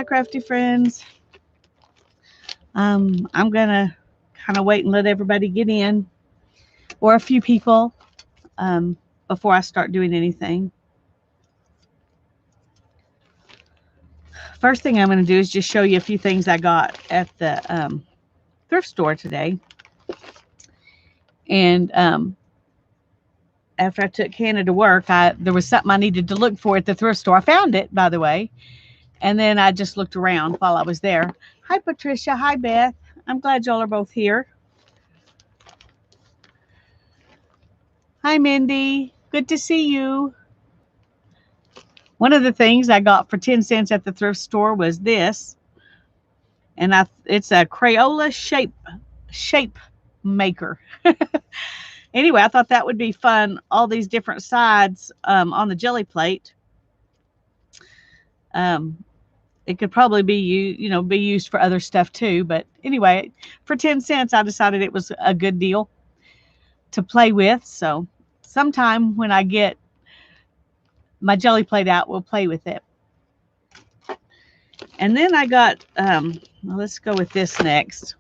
my crafty friends. I'm gonna kind of wait and let everybody get in, or a few people, um, before I start doing anything. First thing I'm going to do is just show you a few things I got at the thrift store today. And after I took Hannah to work, there was something I needed to look for at the thrift store. I found it, by the way, and then I just looked around while I was there. Hi, Patricia. Hi, Beth. I'm glad y'all are both here. Hi, Mindy. Good to see you. One of the things I got for 10 cents at the thrift store was this, and it's a Crayola shape maker. Anyway, I thought that would be fun. All these different sides on the jelly plate. It could probably be be used for other stuff too. But anyway, for 10 cents, I decided it was a good deal to play with. So sometime when I get my jelly plate out, we'll play with it. And then I got, well, let's go with this next.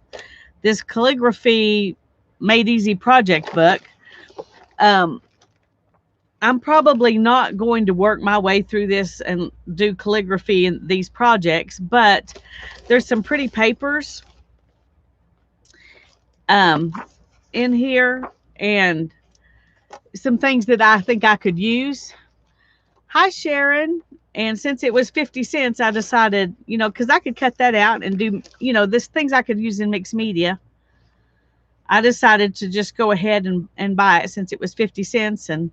This calligraphy made easy project book. I'm probably not going to work my way through this and do calligraphy in these projects, but there's some pretty papers in here and some things that I think I could use. Hi, Sharon. And since it was 50 cents, I decided, because I could cut that out and do, this things I could use in mixed media. I decided to just go ahead and buy it since it was 50 cents and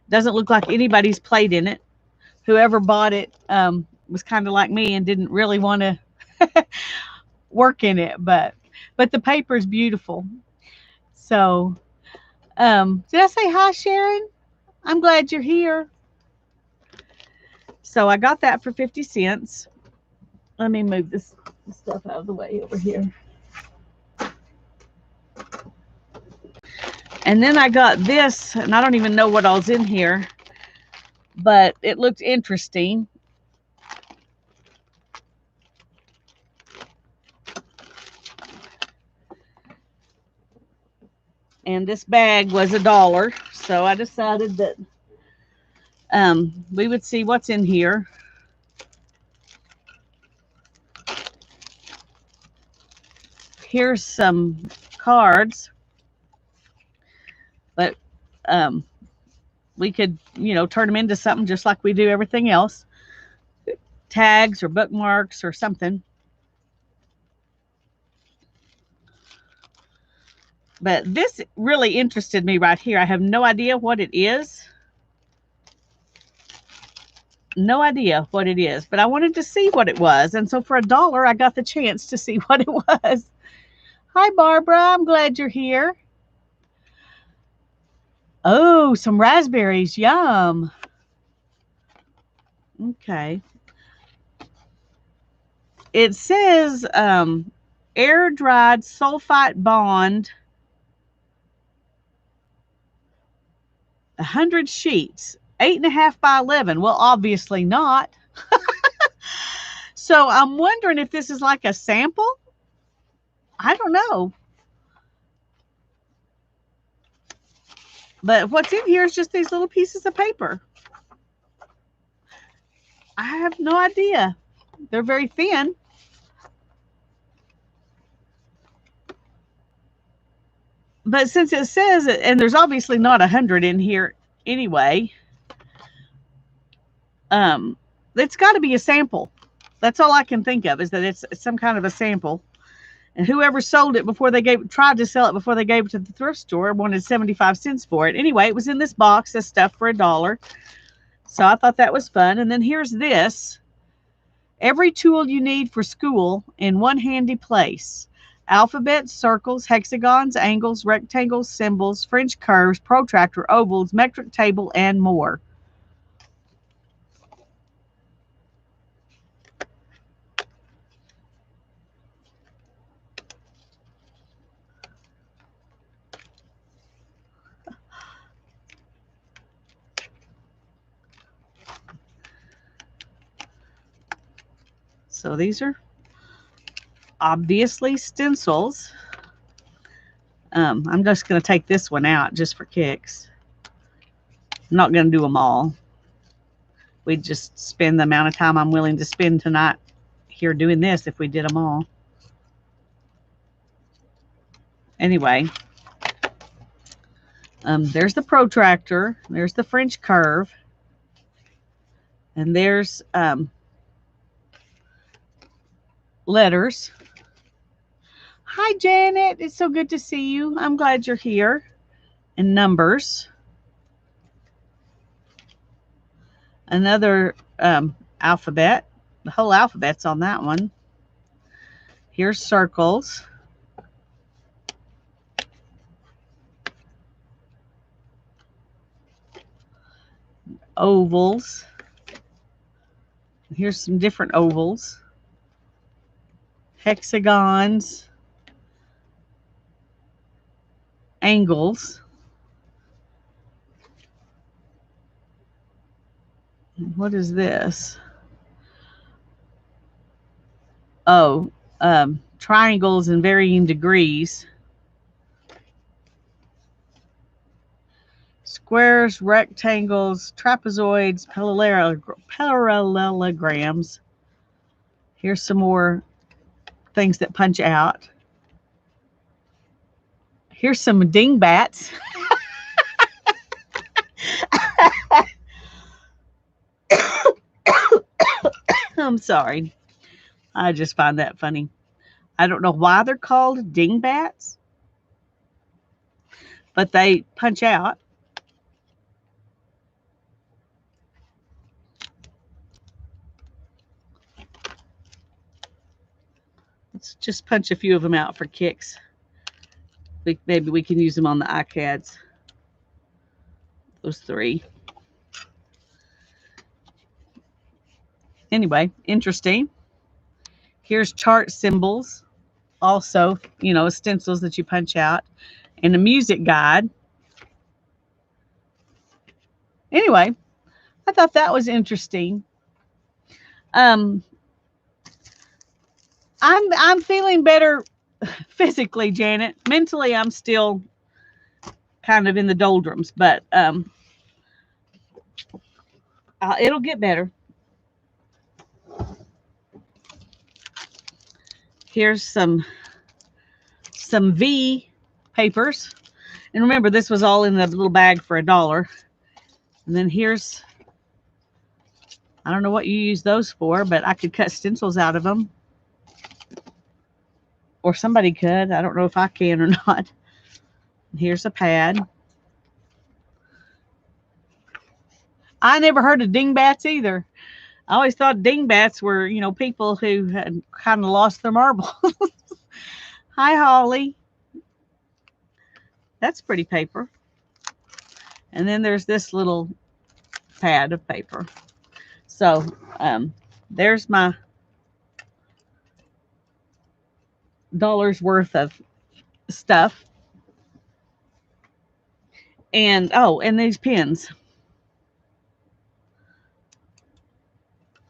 doesn't look like anybody's played in it. Whoever bought it was kind of like me and didn't really want to work in it, but the paper is beautiful. So, did I say hi, Sharon? I'm glad you're here. So I got that for 50 cents. Let me move this stuff out of the way over here. And then I got this, and I don't even know what all's in here, but it looked interesting. And this bag was $1, so I decided that we would see what's in here. Here's some cards, but we could, turn them into something just like we do everything else. Tags or bookmarks or something. But this really interested me right here. I have no idea what it is. No idea what it is, but I wanted to see what it was. And so for $1, I got the chance to see what it was. Hi, Barbara. I'm glad you're here. Oh, some raspberries. Yum. Okay. It says air dried sulfite bond, 100 sheets, 8.5 by 11. Well, obviously not. So I'm wondering if this is like a sample. I don't know. But what's in here is just these little pieces of paper. I have no idea. They're very thin. But since it says, and there's obviously not 100 in here anyway, it's got to be a sample. That's all I can think of, is that it's some kind of a sample. And whoever sold it before they tried to sell it before they gave it to the thrift store wanted 75 cents for it. Anyway, it was in this box, this stuff for $1. So I thought that was fun. And then here's this. Every tool you need for school in one handy place. Alphabets, circles, hexagons, angles, rectangles, symbols, French curves, protractor, ovals, metric table, and more. So these are obviously stencils. I'm just going to take this one out just for kicks. I'm not going to do them all. We'd just spend the amount of time I'm willing to spend tonight here doing this if we did them all. Anyway, there's the protractor. There's the French curve. And there's letters. Hi, Janet. It's so good to see you. I'm glad you're here. And numbers. Another alphabet. The whole alphabet's on that one. Here's circles. Ovals. Here's some different ovals. Hexagons. Angles. What is this? Oh, triangles in varying degrees. Squares, rectangles, trapezoids, parallelograms. Here's some more things that punch out. Here's some dingbats. I'm sorry. I just find that funny. I don't know why they're called dingbats, but they punch out. Let's just punch a few of them out for kicks. Maybe we can use them on the iCads. Those three. Anyway, interesting. Here's chart symbols. Also, you know, stencils that you punch out. And a music guide. Anyway, I thought that was interesting. I'm feeling better physically, Janet. Mentally, I'm still kind of in the doldrums, but it'll get better. Here's some V papers. And remember, this was all in the little bag for $1. And then here's, I don't know what you use those for, but I could cut stencils out of them. Or somebody could. I don't know if I can or not. Here's a pad. I never heard of dingbats either. I always thought dingbats were, you know, people who had kind of lost their marbles. Hi, Holly. That's pretty paper. And then there's this little pad of paper. So there's my $1 worth of stuff. And oh, and these pins.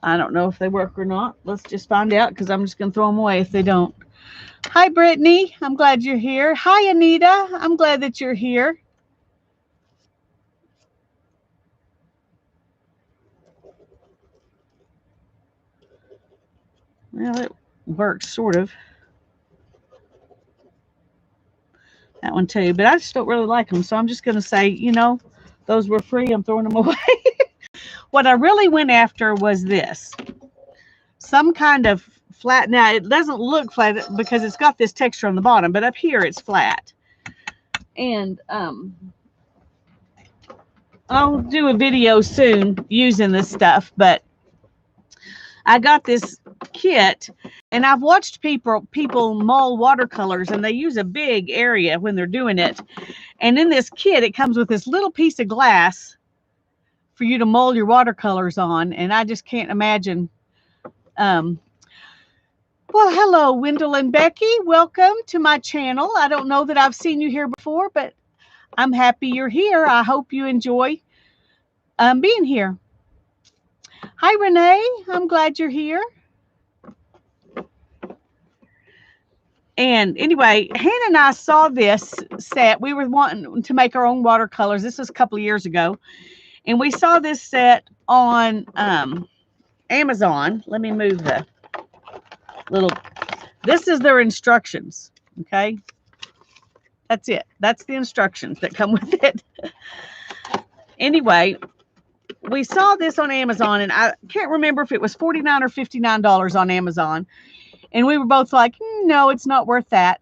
I don't know if they work or not. Let's just find out, because I'm just going to throw them away if they don't. Hi, Brittany. I'm glad you're here. Hi, Anita. I'm glad that you're here. Well, it works, sort of. That one too, but I just don't really like them. So I'm just going to say, you know, those were free. I'm throwing them away. What I really went after was this. Some kind of flat. Now, it doesn't look flat because it's got this texture on the bottom, but up here it's flat. And I'll do a video soon using this stuff, but I got this kit, and I've watched people mull watercolors, and they use a big area when they're doing it. And in this kit, it comes with this little piece of glass for you to mull your watercolors on, and I just can't imagine. Well, hello, Wendell and Becky. Welcome to my channel. I don't know that I've seen you here before, but I'm happy you're here. I hope you enjoy being here. Hi, Renee. I'm glad you're here. And anyway, Hannah and I saw this set. We were wanting to make our own watercolors. This was a couple of years ago. And we saw this set on Amazon. Let me move the little, this is their instructions. Okay. That's it. That's the instructions that come with it. Anyway, we saw this on Amazon, and I can't remember if it was $49 or $59 on Amazon. And we were both like, no, it's not worth that.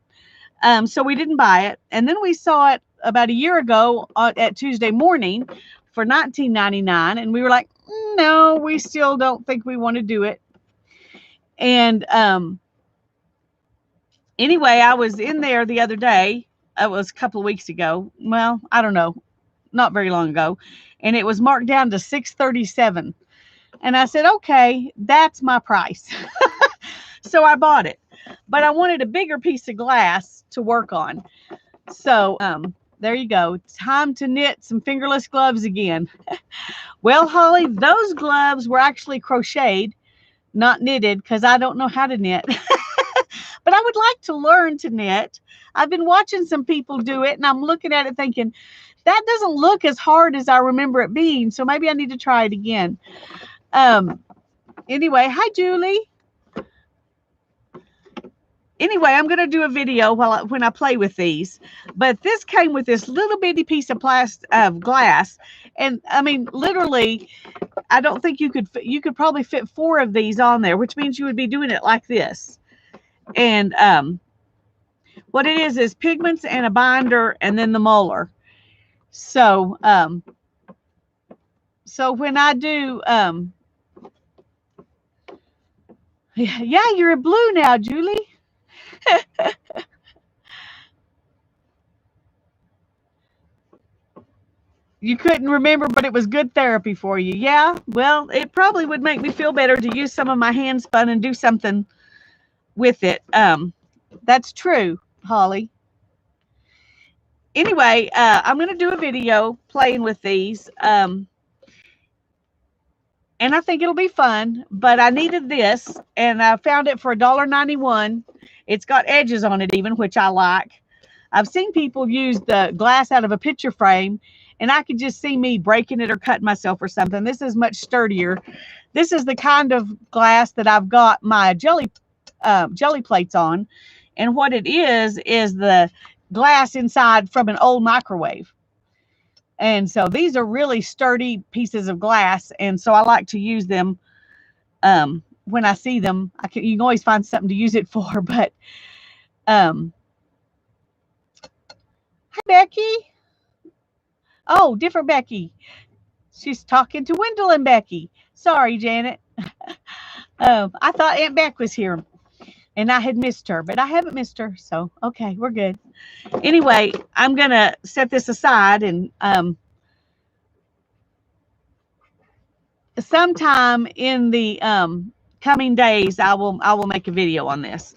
So we didn't buy it. And then we saw it about a year ago at Tuesday Morning for $19.99. And we were like, no, we still don't think we want to do it. And anyway, I was in there the other day. It was a couple of weeks ago. Well, I don't know, not very long ago. And it was marked down to $637. And I said, okay, that's my price. So I bought it. But I wanted a bigger piece of glass to work on. So there you go. Time to knit some fingerless gloves again. Well, Holly, those gloves were actually crocheted, not knitted, because I don't know how to knit. But I would like to learn to knit. I've been watching some people do it, and I'm looking at it thinking, that doesn't look as hard as I remember it being. So maybe I need to try it again. Anyway, hi, Julie. Anyway, I'm going to do a video when I play with these. But this came with this little bitty piece of glass. And I mean, literally, I don't think you could probably fit 4 of these on there, which means you would be doing it like this. And what it is pigments and a binder and then the molar. So, so when I do, yeah, you're a blue now, Julie. You couldn't remember, but it was good therapy for you. Yeah, well, it probably would make me feel better to use some of my hand spun and do something with it. That's true, Holly. Anyway, I'm going to do a video playing with these. And I think it'll be fun, but I needed this, and I found it for $1.91. It's got edges on it even, which I like. I've seen people use the glass out of a picture frame, and I could just see me breaking it or cutting myself or something. This is much sturdier. This is the kind of glass that I've got my jelly plates on, and what it is the glass inside from an old microwave. And so these are really sturdy pieces of glass, and so I like to use them when I see them. You can always find something to use it for. But hi, Becky. Oh, different Becky. She's talking to Wendell and Becky. Sorry, Janet. I thought Aunt Beck was here, and I had missed her, but I haven't missed her. So, okay, we're good. Anyway, I'm going to set this aside, and sometime in the coming days, I will make a video on this.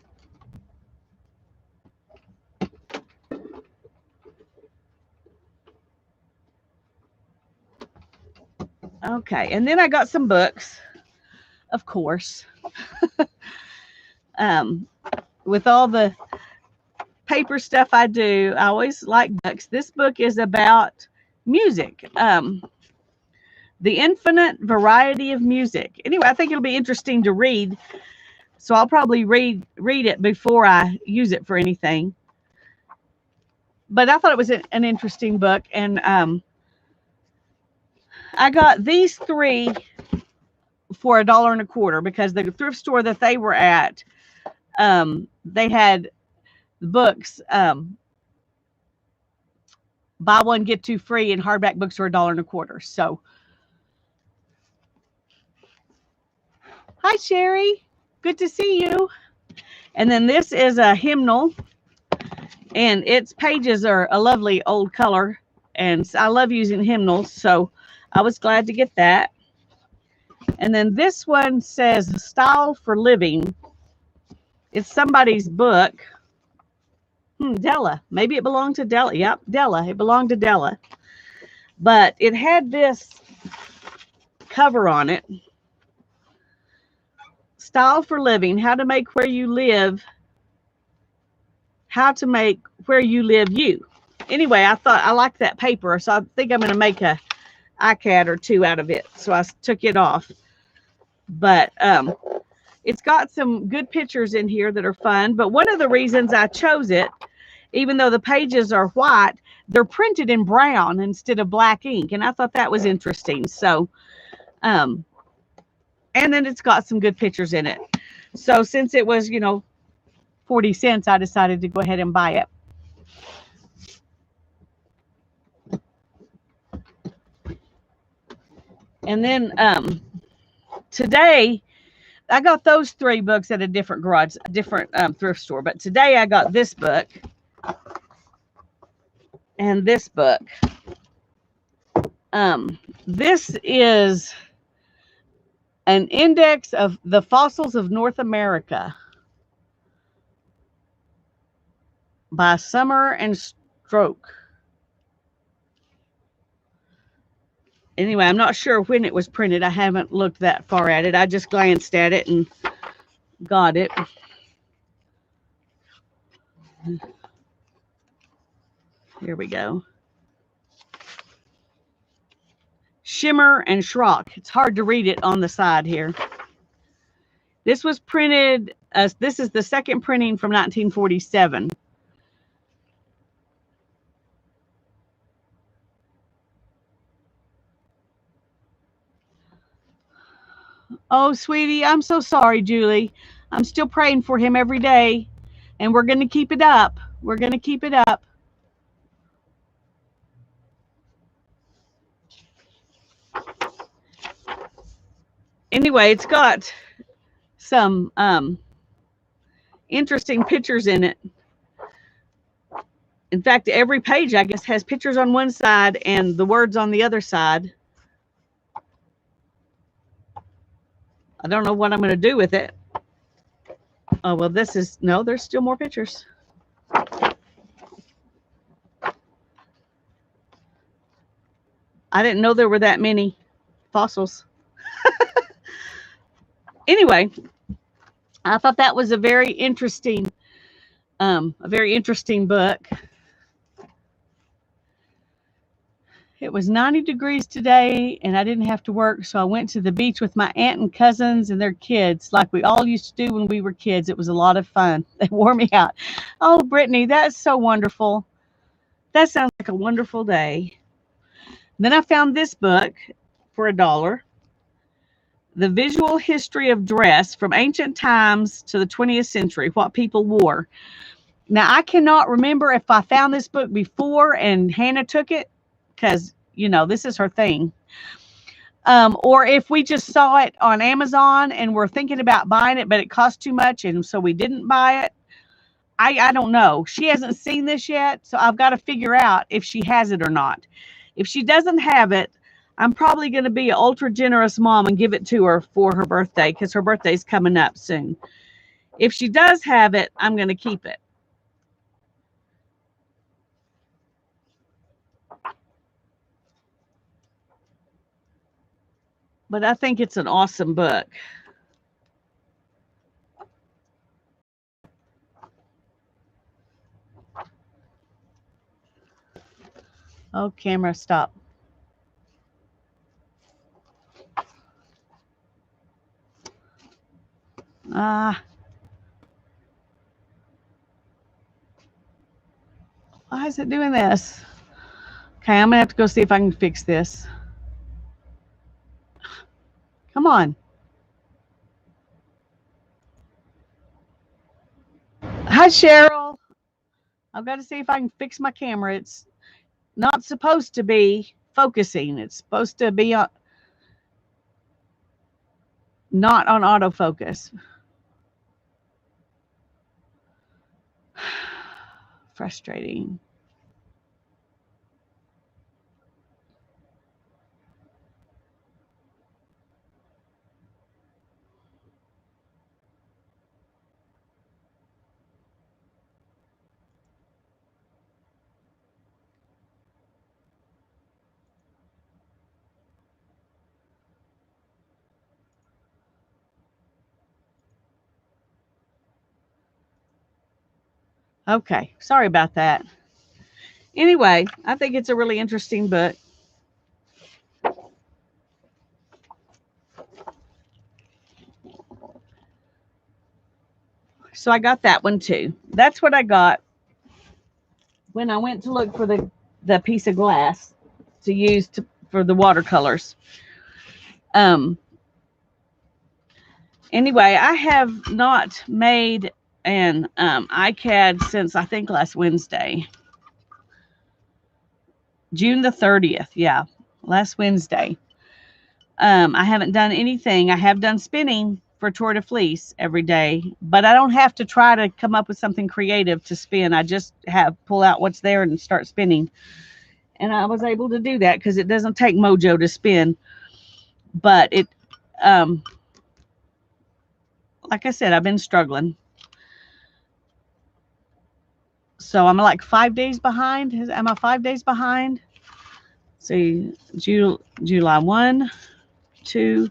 Okay, and then I got some books, of course. With all the paper stuff I do, I always like books. This book is about music, the infinite variety of music. Anyway, I think it'll be interesting to read, so I'll probably read it before I use it for anything. But I thought it was an interesting book, and I got these 3 for $1.25 because the thrift store that they were at, they had books, buy one get 2 free, and hardback books are $1.25. So, hi Sherry, good to see you. And then this is a hymnal, and its pages are a lovely old color, and I love using hymnals, so I was glad to get that. And then this one says Style for Living. It's somebody's book. Della. Maybe it belonged to Della. Yep, Della. It belonged to Della. But it had this cover on it. Style for Living. How to make where you live how to make Where You Live You. Anyway, I thought I liked that paper, so I think I'm going to make a iCat or two out of it. So I took it off. But it's got some good pictures in here that are fun. But one of the reasons I chose it, even though the pages are white, they're printed in brown instead of black ink. And I thought that was interesting. So, and then it's got some good pictures in it. So since it was, 40 cents, I decided to go ahead and buy it. And then today, I got those 3 books at a different thrift store. But today I got this book and this book. This is an index of the fossils of North America by Summer and Stroke. Anyway, I'm not sure when it was printed. I haven't looked that far at it. I just glanced at it and got it. Here we go. Shimmer and Schrock. It's hard to read it on the side here. This was printed, this is the second printing from 1947. Oh, sweetie, I'm so sorry, Julie. I'm still praying for him every day, and we're going to keep it up. We're going to keep it up. Anyway, it's got some interesting pictures in it. In fact, every page, I guess, has pictures on one side and the words on the other side. I don't know what I'm going to do with it. Oh, well, no, there's still more pictures. I didn't know there were that many fossils. Anyway, I thought that was a very interesting book. It was 90 degrees today, and I didn't have to work, so I went to the beach with my aunt and cousins and their kids, like we all used to do when we were kids. It was a lot of fun. They wore me out. Oh, Brittany, that's so wonderful. That sounds like a wonderful day. Then I found this book for $1. The Visual History of Dress from Ancient Times to the 20th Century, What People Wore. Now, I cannot remember if I found this book before and Hannah took it, because, this is her thing. Or if we just saw it on Amazon and we're thinking about buying it, but it cost too much, and so we didn't buy it. I don't know. She hasn't seen this yet, so I've got to figure out if she has it or not. If she doesn't have it, I'm probably going to be an ultra generous mom and give it to her for her birthday, because her birthday's coming up soon. If she does have it, I'm going to keep it. But I think it's an awesome book. Oh, camera, stop. Why is it doing this? Okay, I'm going to have to go see if I can fix this. Come on. Hi, Cheryl. I've got to see if I can fix my camera. It's not supposed to be focusing. It's supposed to be not on autofocus. Frustrating. Okay, sorry about that. Anyway, I think it's a really interesting book. So I got that one too. That's what I got when I went to look for the piece of glass to use for the watercolors. Um, anyway, I have not made an iCAD since I think last Wednesday, June the 30th. Yeah, last Wednesday. I haven't done anything. I have done spinning for Tour de Fleece every day, but I don't have to try to come up with something creative to spin. I just have pull out what's there and start spinning. And I was able to do that because it doesn't take mojo to spin. But it, um, like I said, I've been struggling. So I'm like 5 days behind. Am I 5 days behind? See, July 1, 2,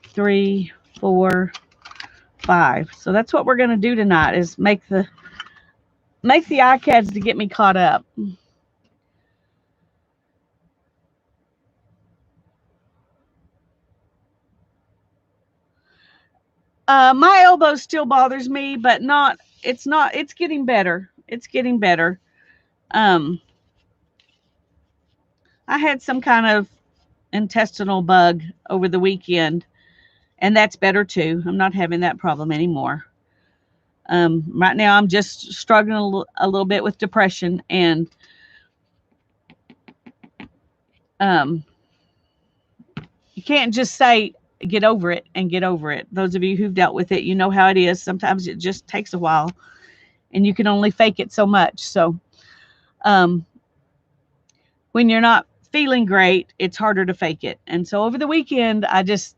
3, 4, 5. So that's what we're going to do tonight is make the iCads to get me caught up. My elbow still bothers me, but it's getting better. It's getting better. I had some kind of intestinal bug over the weekend, and that's better too. I'm not having that problem anymore. Right now I'm just struggling a little bit with depression, and you can't just say get over it and get over it. Those of you who've dealt with it, you know how it is. Sometimes it just takes a while, and you can only fake it so much. So when you're not feeling great, it's harder to fake it. And so over the weekend, I just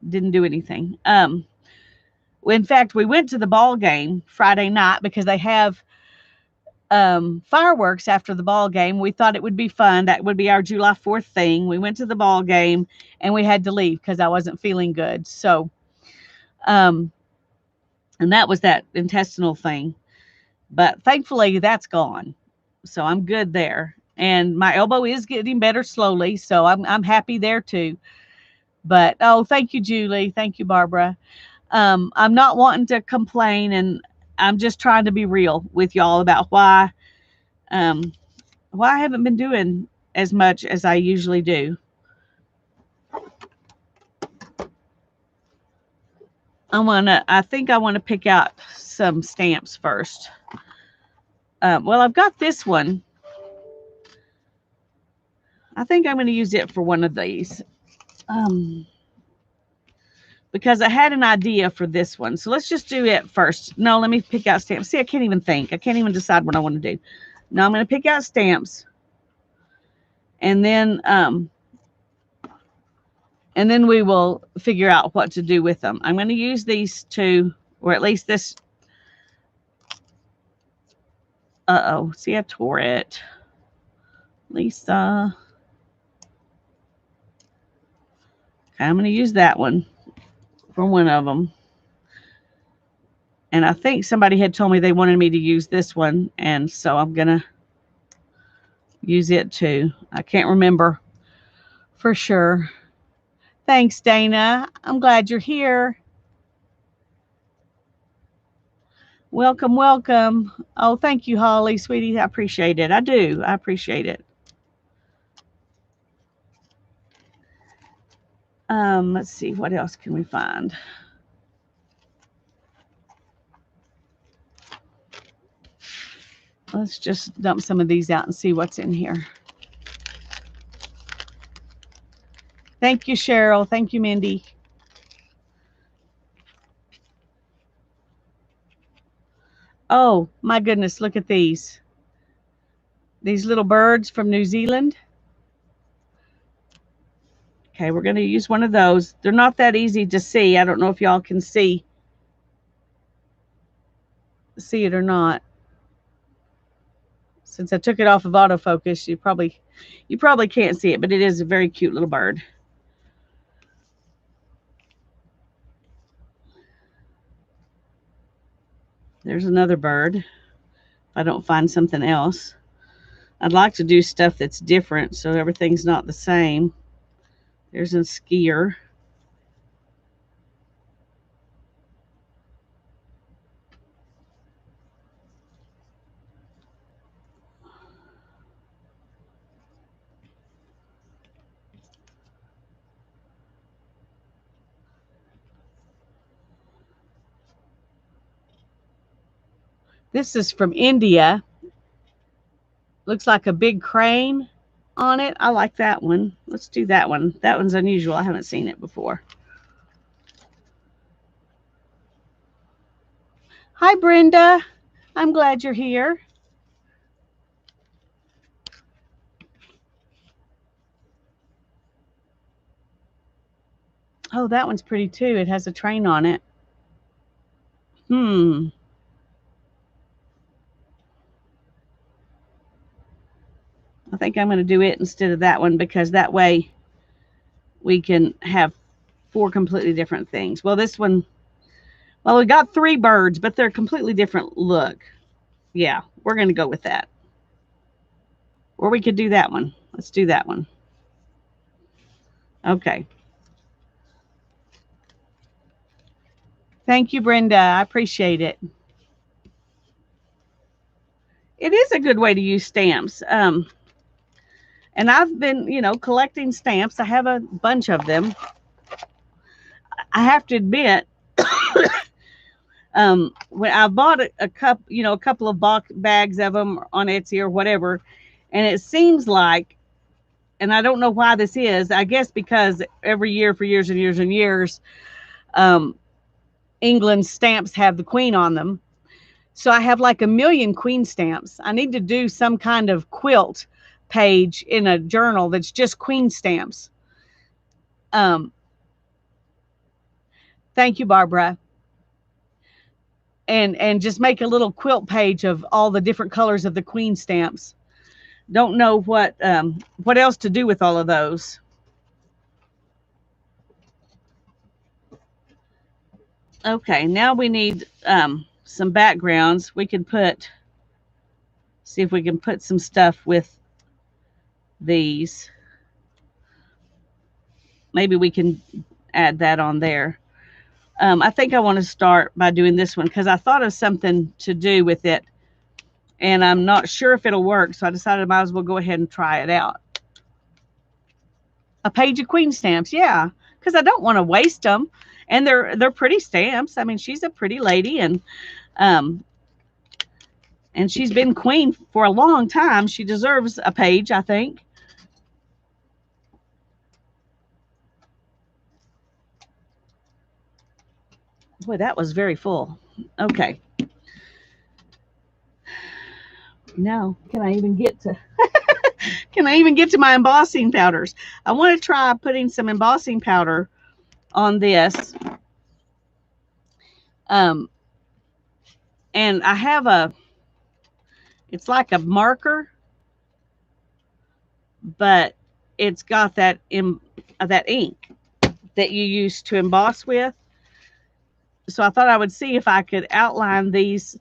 didn't do anything. In fact, we went to the ball game Friday night because they have fireworks after the ball game. We thought it would be fun. That would be our July 4th thing. We went to the ball game and we had to leave because I wasn't feeling good. So, and that was that intestinal thing. But thankfully, that's gone. So I'm good there. And my elbow is getting better slowly. So I'm happy there too. But oh, thank you, Julie. Thank you, Barbara. I'm not wanting to complain, and I'm just trying to be real with y'all about why I haven't been doing as much as I usually do. I think I want to pick out some stamps first. Well, I've got this one. I think I'm going to use it for one of these. Because I had an idea for this one. So let's just do it first. No, let me pick out stamps. See, I can't even think. I can't even decide what I want to do. No, I'm going to pick out stamps. And then we will figure out what to do with them. I'm going to use these two, or at least this. Uh-oh. See, I tore it. Lisa. Okay, I'm going to use that one for one of them. And I think somebody had told me they wanted me to use this one. And so I'm going to use it too. I can't remember for sure. Thanks, Dana. I'm glad you're here. Welcome, welcome. Oh, thank you, Holly, sweetie. I appreciate it. I do. I appreciate it. Let's see. What else can we find? Let's just dump some of these out and see what's in here. Thank you, Cheryl. Thank you, Mindy. Oh, my goodness. Look at these. These little birds from New Zealand. Okay, we're going to use one of those. They're not that easy to see. I don't know if y'all can see it or not. Since I took it off of autofocus, you probably can't see it, but it is a very cute little bird. There's another bird. If I don't find something else. I'd like to do stuff that's different so everything's not the same. There's a skier. This is from India. Looks like a big crane on it. I like that one. Let's do that one. That one's unusual. I haven't seen it before. Hi, Brenda. I'm glad you're here. Oh, that one's pretty too. It has a train on it. Hmm. I think I'm going to do it instead of that one because that way we can have 4 completely different things. Well, this one, well, we got 3 birds, but they're completely different look. Yeah, we're going to go with that. Or we could do that one. Let's do that one. Okay. Thank you, Brenda. I appreciate it. It is a good way to use stamps. And I've been, collecting stamps. I have a bunch of them. I have to admit, when I bought a couple of bags of them on Etsy or whatever, and it seems like, and I don't know why this is. I guess because every year for years and years and years, England's stamps have the Queen on them. So I have like a million Queen stamps. I need to do some kind of quilt page in a journal that's just Queen stamps. Um, thank you, Barbara. And just make a little quilt page of all the different colors of the Queen stamps. Don't know what else to do with all of those. Okay, now we need some backgrounds. We can see if we can put some stuff with these. Maybe we can add that on there. I think I want to start by doing this one because I thought of something to do with it, and I'm not sure if it'll work, so I decided I might as well go ahead and try it out. A page of Queen stamps, yeah, because I don't want to waste them, and they're pretty stamps. I mean, she's a pretty lady, and she's been queen for a long time. She deserves a page, I think. Boy, that was very full. Okay. Now, can I even get to my embossing powders? I want to try putting some embossing powder on this. And I have it's like a marker, but it's got that ink that you use to emboss with. So I thought I would see if I could outline these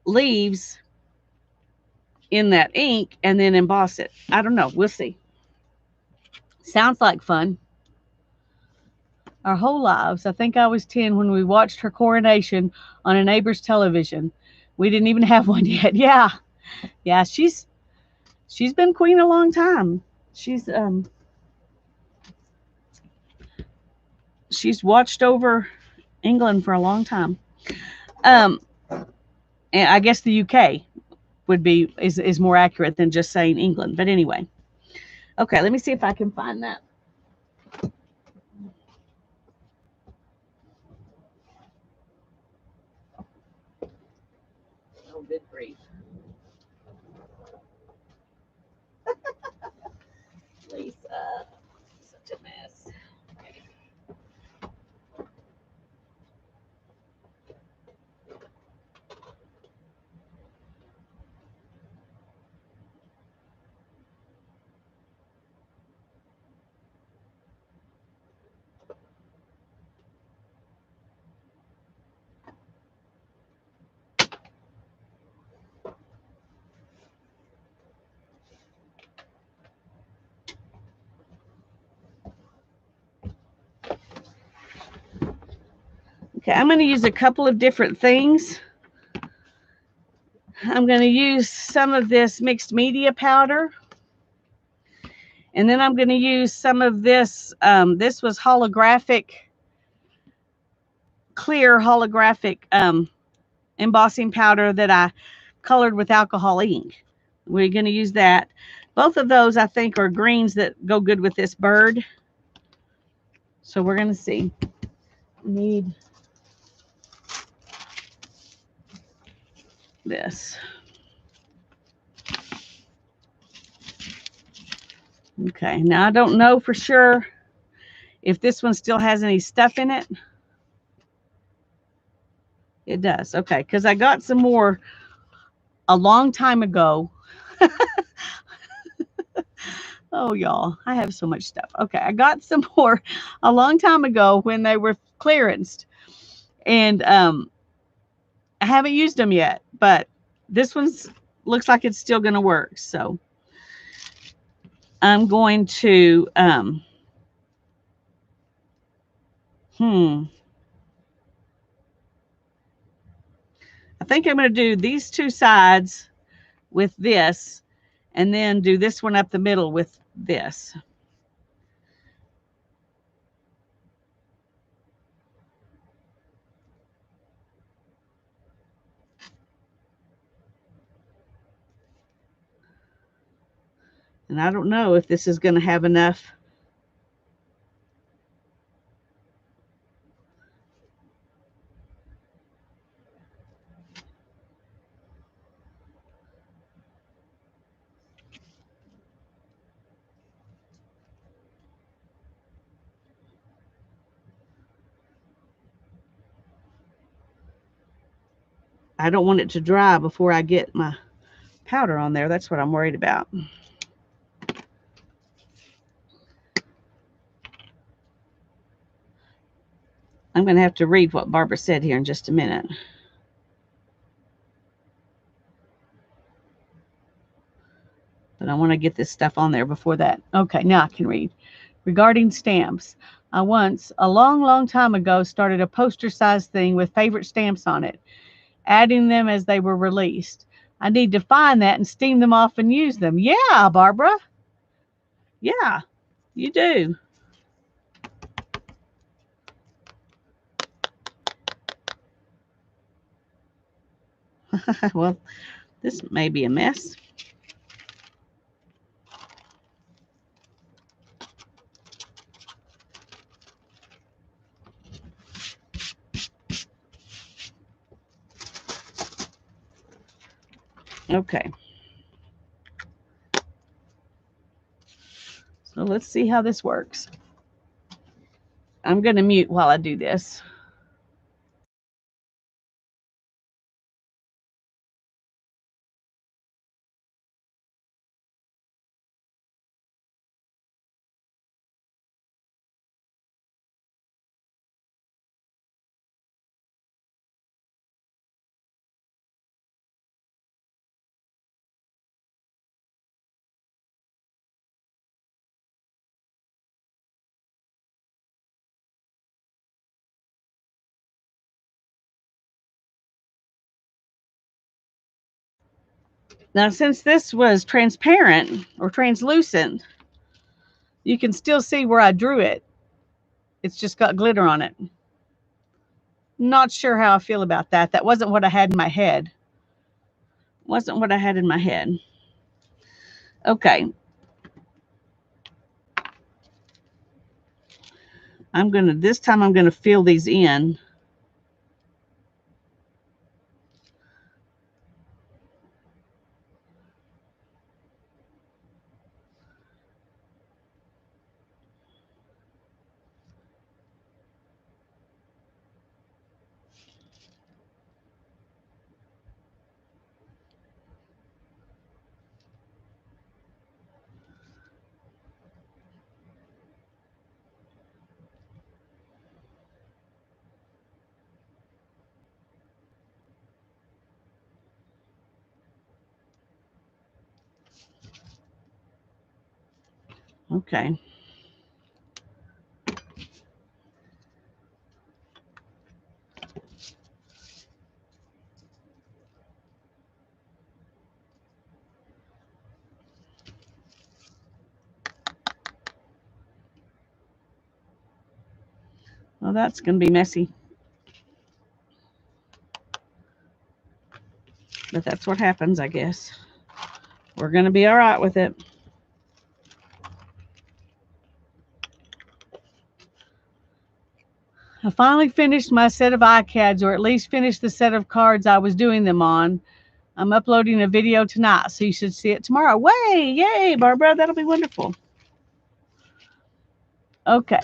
leaves in that ink and then emboss it. I don't know. We'll see. Sounds like fun. Our whole lives. I think I was 10 when we watched her coronation on a neighbor's television. We didn't even have one yet. Yeah. Yeah, she's been queen a long time. She's watched over England for a long time. And I guess the UK is more accurate than just saying England. But anyway. Okay, let me see if I can find that. Oh, good grief. Lisa, such a mess. Okay. Okay, I'm going to use a couple of different things. I'm going to use some of this mixed media powder. And then I'm going to use some of this. This was holographic, clear holographic embossing powder that I colored with alcohol ink. We're going to use that. Both of those, I think, are greens that go good with this bird. So we're going to see. Need this. Okay, now I don't know for sure if this one still has any stuff in it. It does. Okay, because I got some more a long time ago. Oh, y'all, I have so much stuff. Okay, I got some more a long time ago when they were clearanced. And I haven't used them yet, but this one's looks like it's still going to work. So I'm going to, I think I'm going to do these two sides with this and then do this one up the middle with this. And I don't know if this is going to have enough. I don't want it to dry before I get my powder on there. That's what I'm worried about. I'm going to have to read what Barbara said here in just a minute. But I want to get this stuff on there before that. Okay, now I can read. Regarding stamps, I once, a long, long time ago, started a poster-sized thing with favorite stamps on it, adding them as they were released. I need to find that and steam them off and use them. Yeah, Barbara. Yeah, you do. Well, this may be a mess. Okay. So let's see how this works. I'm going to mute while I do this. Now, since this was transparent or translucent, you can still see where I drew it. It's just got glitter on it. Not sure how I feel about that. That wasn't what I had in my head. Wasn't what I had in my head. Okay. This time I'm going to fill these in. Okay. Well, that's going to be messy. But that's what happens, I guess. We're going to be all right with it. I finally finished my set of iCads, or at least finished the set of cards I was doing them on. I'm uploading a video tonight, so you should see it tomorrow. Way! Yay, Barbara. That'll be wonderful. Okay.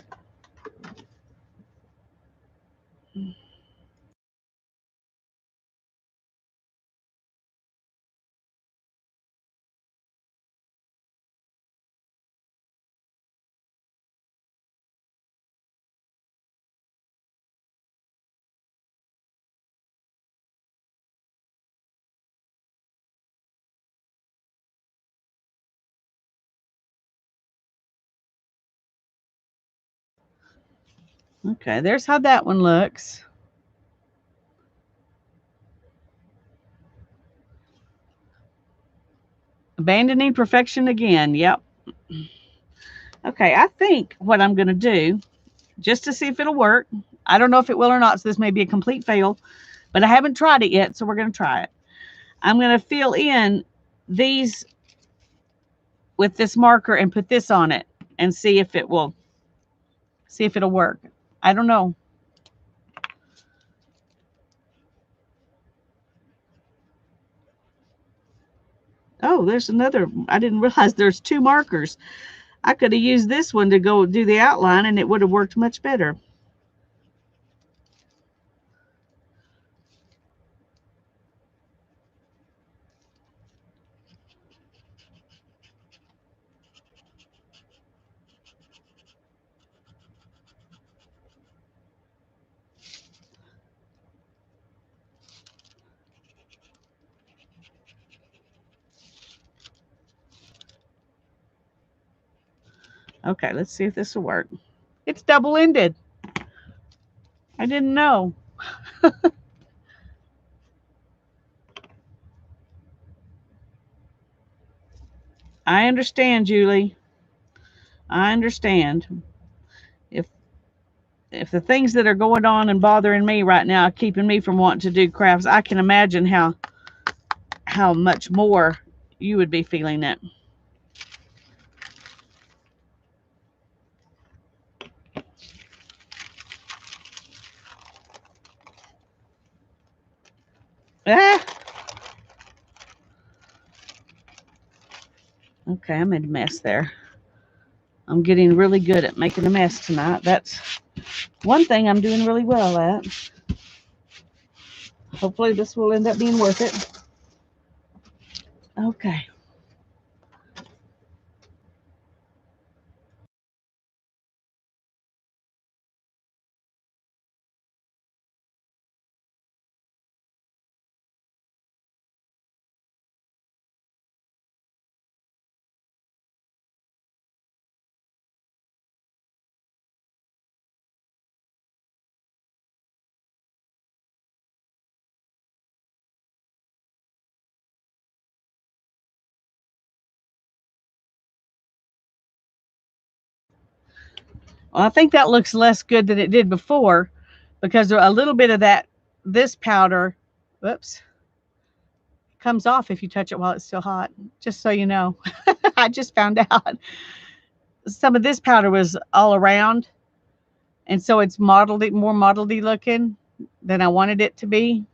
Okay, there's how that one looks. Abandoning perfection again. Yep. Okay, I think what I'm going to do, just to see if it'll work, I don't know if it will or not, so this may be a complete fail, but I haven't tried it yet, so we're going to try it. I'm going to fill in these with this marker and put this on it and see if it'll work. I don't know. Oh, there's another. I didn't realize there's two markers. I could have used this one to go do the outline and it would have worked much better. Okay, let's see if this will work. It's double-ended. I didn't know. I understand, Julie. I understand. If the things that are going on and bothering me right now are keeping me from wanting to do crafts, I can imagine how much more you would be feeling it. Ah! Okay, I made a mess there. I'm getting really good at making a mess tonight. That's one thing I'm doing really well at. Hopefully this will end up being worth it. Okay. Well, I think that looks less good than it did before because a little bit of this powder, whoops, comes off if you touch it while it's still hot, just so you know. I just found out some of this powder was all around, and so it's more mottledy looking than I wanted it to be.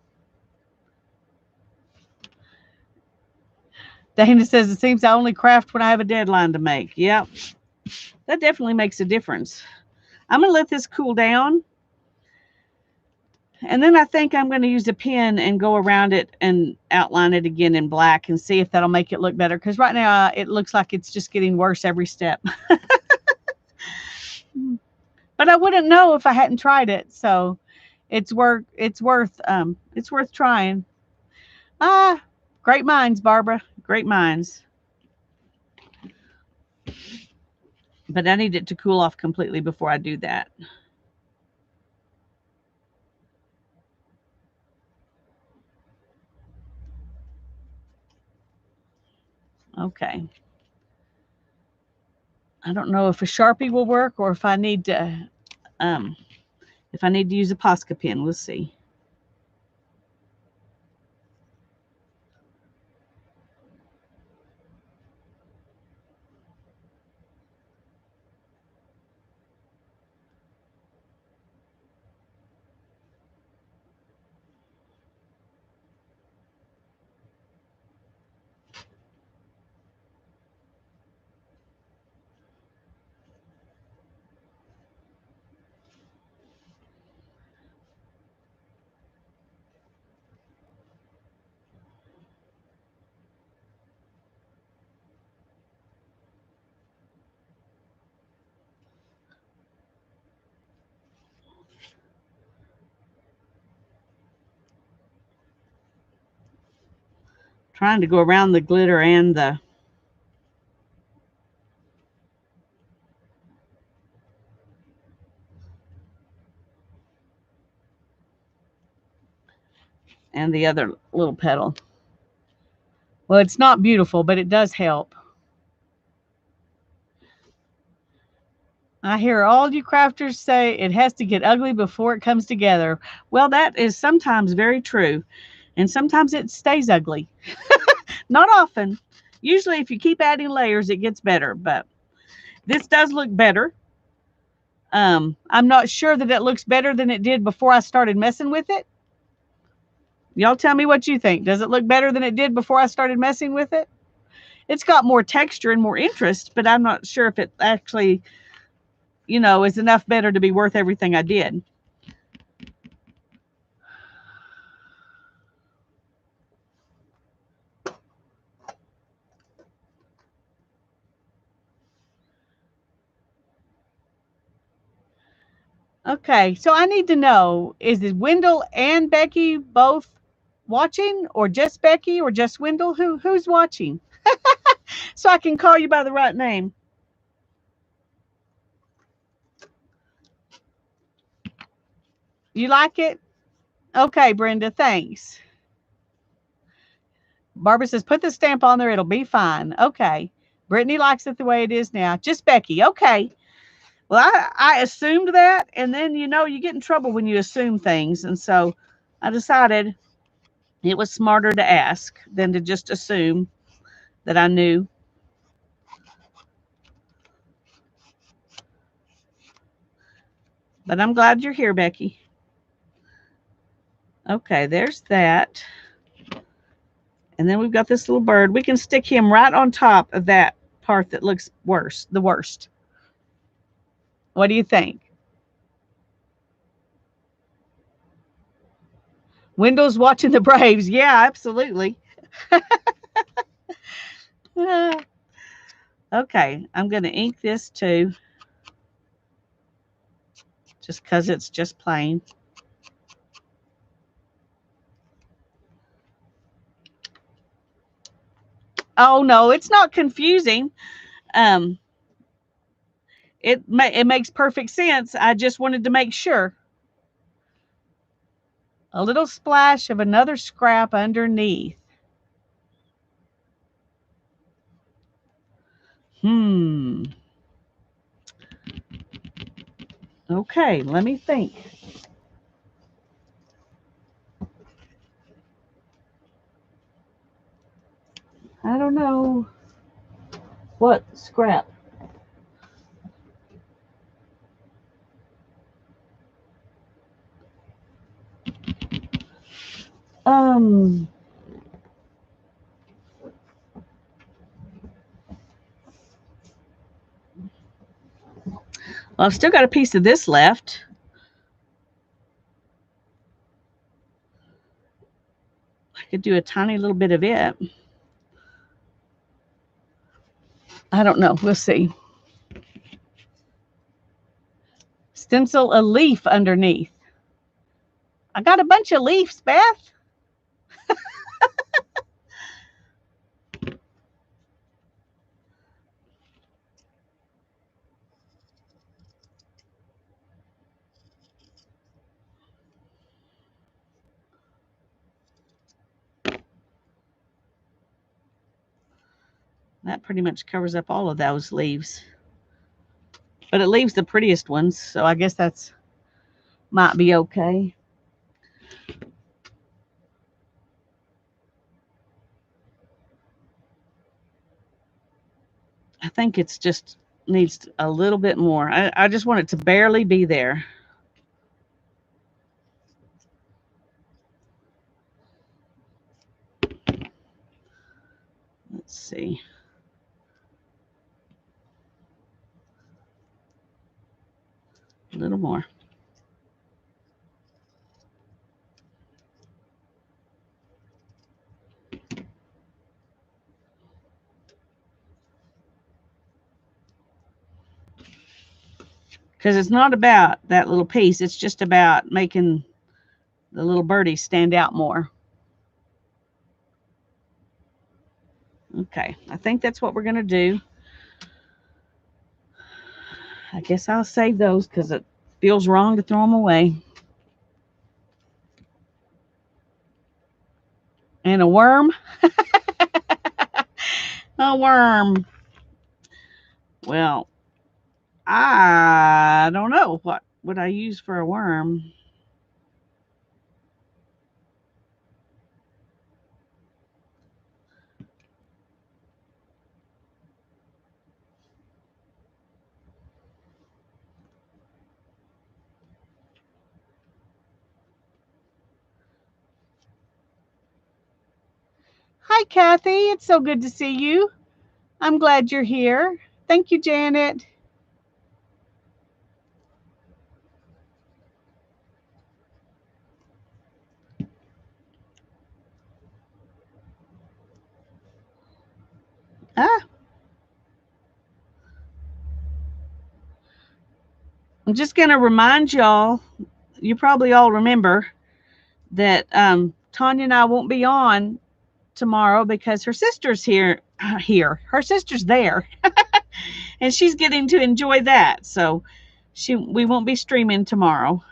Dana says it seems I only craft when I have a deadline to make. Yep, that definitely makes a difference. I'm going to let this cool down. And then I think I'm going to use a pen and go around it and outline it again in black and see if that'll make it look better. Because right now it looks like it's just getting worse every step. But I wouldn't know if I hadn't tried it. So it's worth trying. Ah, great minds, Barbara. Great minds. But I need it to cool off completely before I do that. Okay. I don't know if a Sharpie will work or if I need to, if I need to use a Posca pen. We'll see. Trying to go around the glitter and the other little petal. Well, it's not beautiful, but it does help. I hear all you crafters say it has to get ugly before it comes together. Well, that is sometimes very true. And sometimes it stays ugly. Not often. Usually if you keep adding layers, it gets better. But this does look better. I'm not sure that it looks better than it did before I started messing with it. Y'all tell me what you think. Does it look better than it did before I started messing with it? It's got more texture and more interest, but I'm not sure if it actually, is enough better to be worth everything I did. Okay, so I need to know, is it Wendell and Becky both watching, or just Becky, or just Wendell? Who's watching? So I can call you by the right name. You like it? Okay, Brenda, thanks. Barbara says, put the stamp on there. It'll be fine. Okay. Brittany likes it the way it is now. Just Becky. Okay. Well, I assumed that, and then, you get in trouble when you assume things. And so I decided it was smarter to ask than to just assume that I knew. But I'm glad you're here, Becky. Okay, there's that. And then we've got this little bird. We can stick him right on top of that part that looks the worst. What do you think? Wendell's watching the Braves. Yeah, absolutely. Okay, I'm going to ink this too, just because it's just plain. Oh, no, it's not confusing. It makes perfect sense. I just wanted to make sure. A little splash of another scrap underneath. Okay, let me think. I don't know what scrap. Well, I've still got a piece of this left. I could do a tiny little bit of it. I don't know. We'll see. Stencil a leaf underneath. I got a bunch of leaves, Beth. That pretty much covers up all of those leaves. But it leaves the prettiest ones, so I guess that's might be okay. I think it's just needs a little bit more. I just want it to barely be there. Let's see. A little more. Because it's not about that little piece. It's just about making the little birdies stand out more. Okay, I think that's what we're going to do. I guess I'll save those because it feels wrong to throw them away. And a worm. A worm. Well, I don't know. What would I use for a worm? Hi, Kathy. It's so good to see you. I'm glad you're here. Thank you, Janet. Ah, I'm just going to remind y'all, you probably all remember that Tanya and I won't be on tomorrow because her sister's here. Her sister's there, and she's getting to enjoy that. So we won't be streaming tomorrow.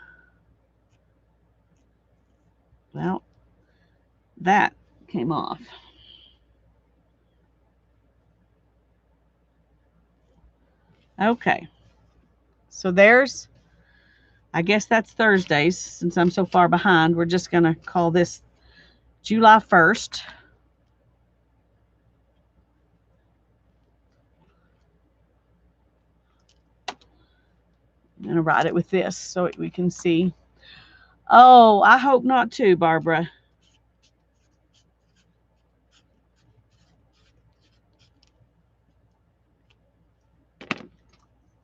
Well, that came off. Okay. So there's, I guess that's Thursdays since I'm so far behind. We're just going to call this July 1st. I'm going to write it with this so we can see. Oh, I hope not too, Barbara.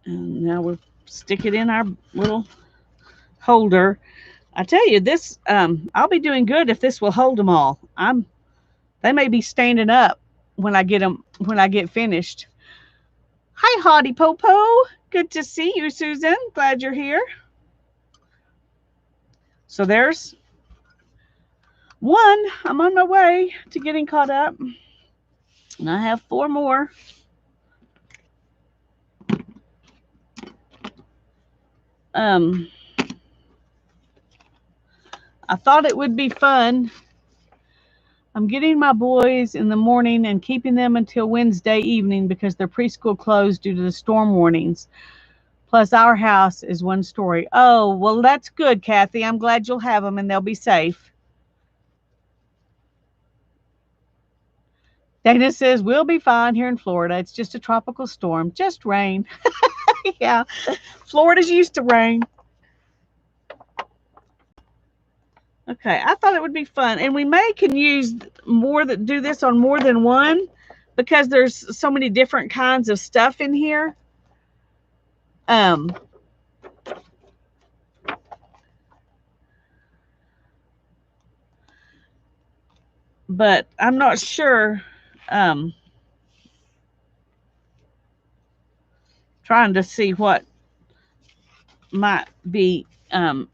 And now we'll stick it in our little holder. I tell you, this I'll be doing good if this will hold them all. They may be standing up when I get finished. Hi, Hottie Popo. Good to see you, Susan. Glad you're here. So there's one. I'm on my way to getting caught up. And I have 4 more. Um, I thought it would be fun. I'm getting my boys in the morning and keeping them until Wednesday evening because their preschool closed due to the storm warnings. Plus, our house is 1 story. Oh, well, that's good, Kathy. I'm glad you'll have them and they'll be safe. Dana says, we'll be fine here in Florida. It's just a tropical storm, just rain. Yeah, Florida's used to rain. Okay, I thought it would be fun. And we can use do this on more than one because there's so many different kinds of stuff in here. Um, but I'm not sure. Trying to see what might be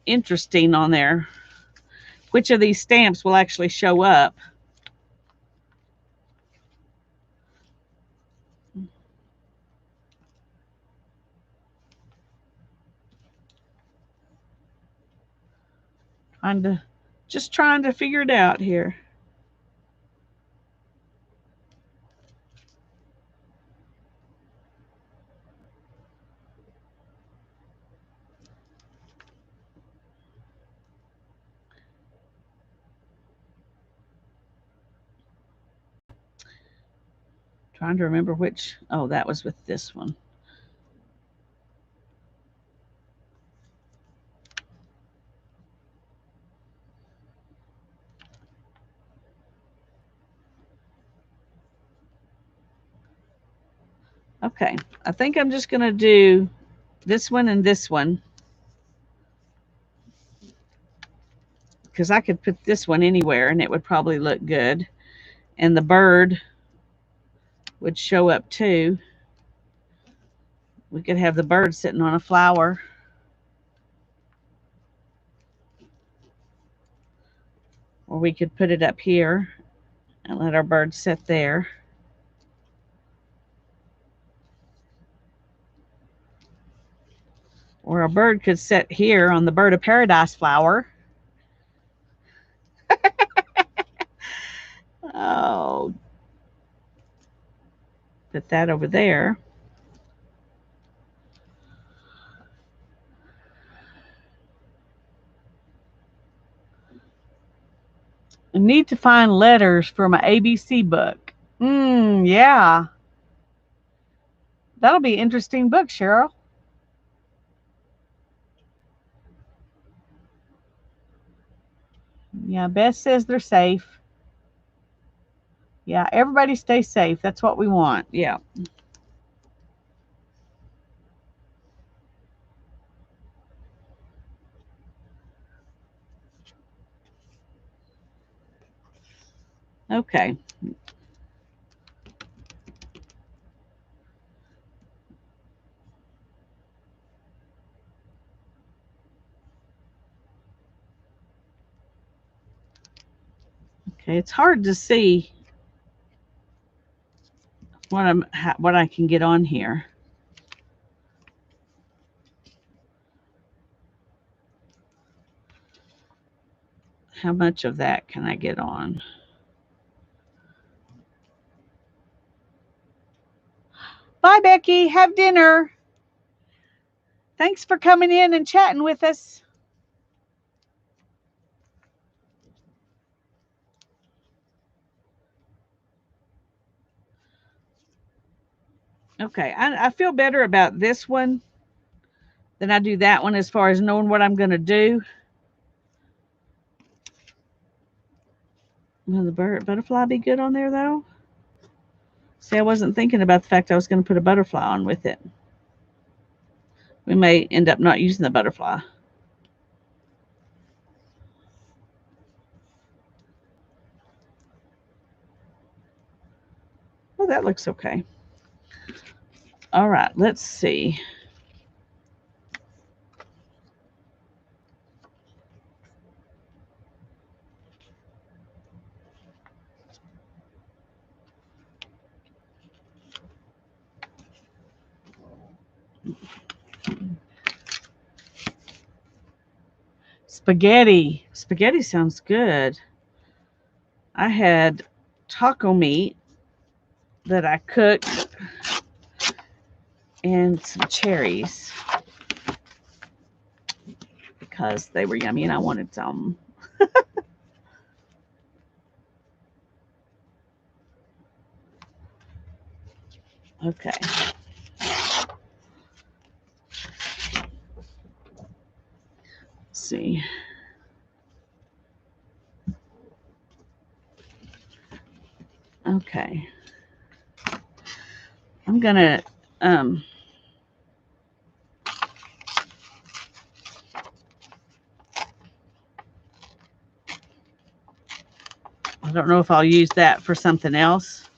interesting on there. Which of these stamps will actually show up? Trying to figure it out here. Trying to remember which. Oh, that was with this one. Okay, I think I'm just going to do this one and this one, because I could put this one anywhere and it would probably look good. And the bird would show up too. We could have the bird sitting on a flower. Or we could put it up here and let our bird sit there. Or a bird could sit here on the bird of paradise flower. Oh, put that over there. I need to find letters for my ABC book. Yeah. That'll be an interesting book, Cheryl. Yeah, Beth says they're safe. Yeah, everybody stay safe. That's what we want. Yeah. Okay. Okay, it's hard to see what I can get on here. How much of that can I get on? Bye, Becky. Have dinner. Thanks for coming in and chatting with us. Okay, I feel better about this one than I do that one as far as knowing what I'm going to do. Will the butterfly be good on there, though? See, I wasn't thinking about the fact I was going to put a butterfly on with it. We may end up not using the butterfly. Oh, that looks okay. All right, let's see. Spaghetti. Spaghetti sounds good. I had taco meat that I cooked and some cherries because they were yummy and I wanted some. Okay. Let's see. Okay. I'm going to I don't know if I'll use that for something else,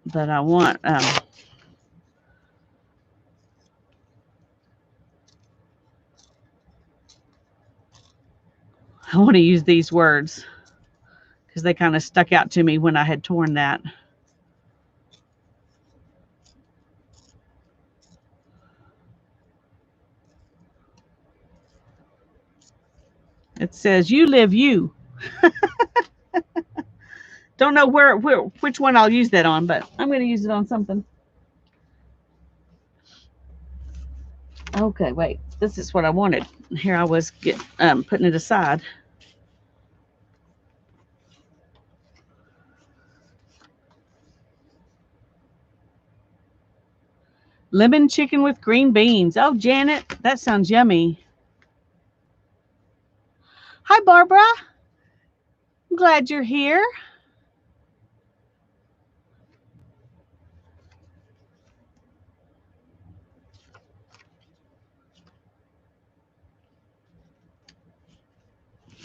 but I want I want to use these words because they kind of stuck out to me when I had torn that. It says, "You live you." Don't know which one I'll use that on, but I'm going to use it on something. Okay, wait. This is what I wanted. Here I was putting it aside. Lemon chicken with green beans. Oh, Janet, that sounds yummy. Hi, Barbara. I'm glad you're here.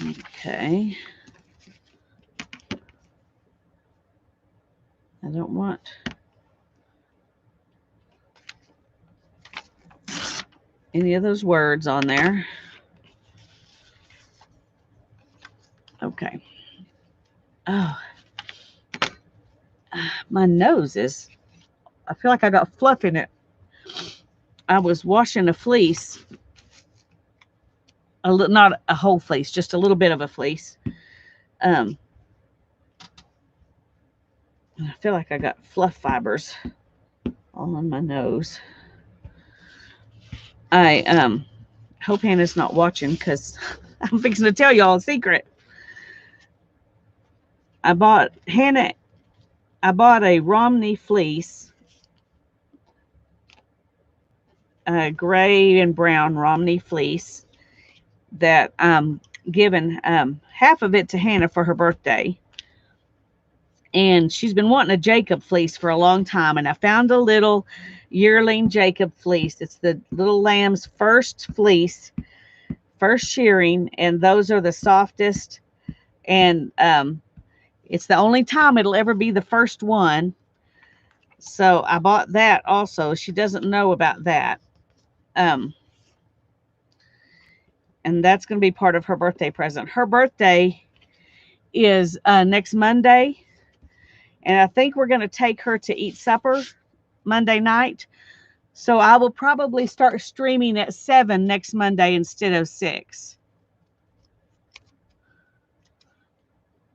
Okay. I don't want any of those words on there. Okay. Oh, my nose is, I feel like I got fluff in it. I was washing a fleece, not a whole fleece, just a little bit of a fleece. I feel like I got fluff fibers all on my nose. I hope Hannah's not watching because I'm fixing to tell y'all a secret. I bought a Romney fleece, a gray and brown Romney fleece that I'm giving half of it to Hannah for her birthday. And she's been wanting a Jacob fleece for a long time. And I found a little yearling Jacob fleece. It's the little lamb's first fleece, first shearing. And those are the softest. And it's the only time it'll ever be the first one. So I bought that also. She doesn't know about that. And that's going to be part of her birthday present. Her birthday is next Monday. And I think we're going to take her to eat supper Monday night. So I will probably start streaming at 7 next Monday instead of 6.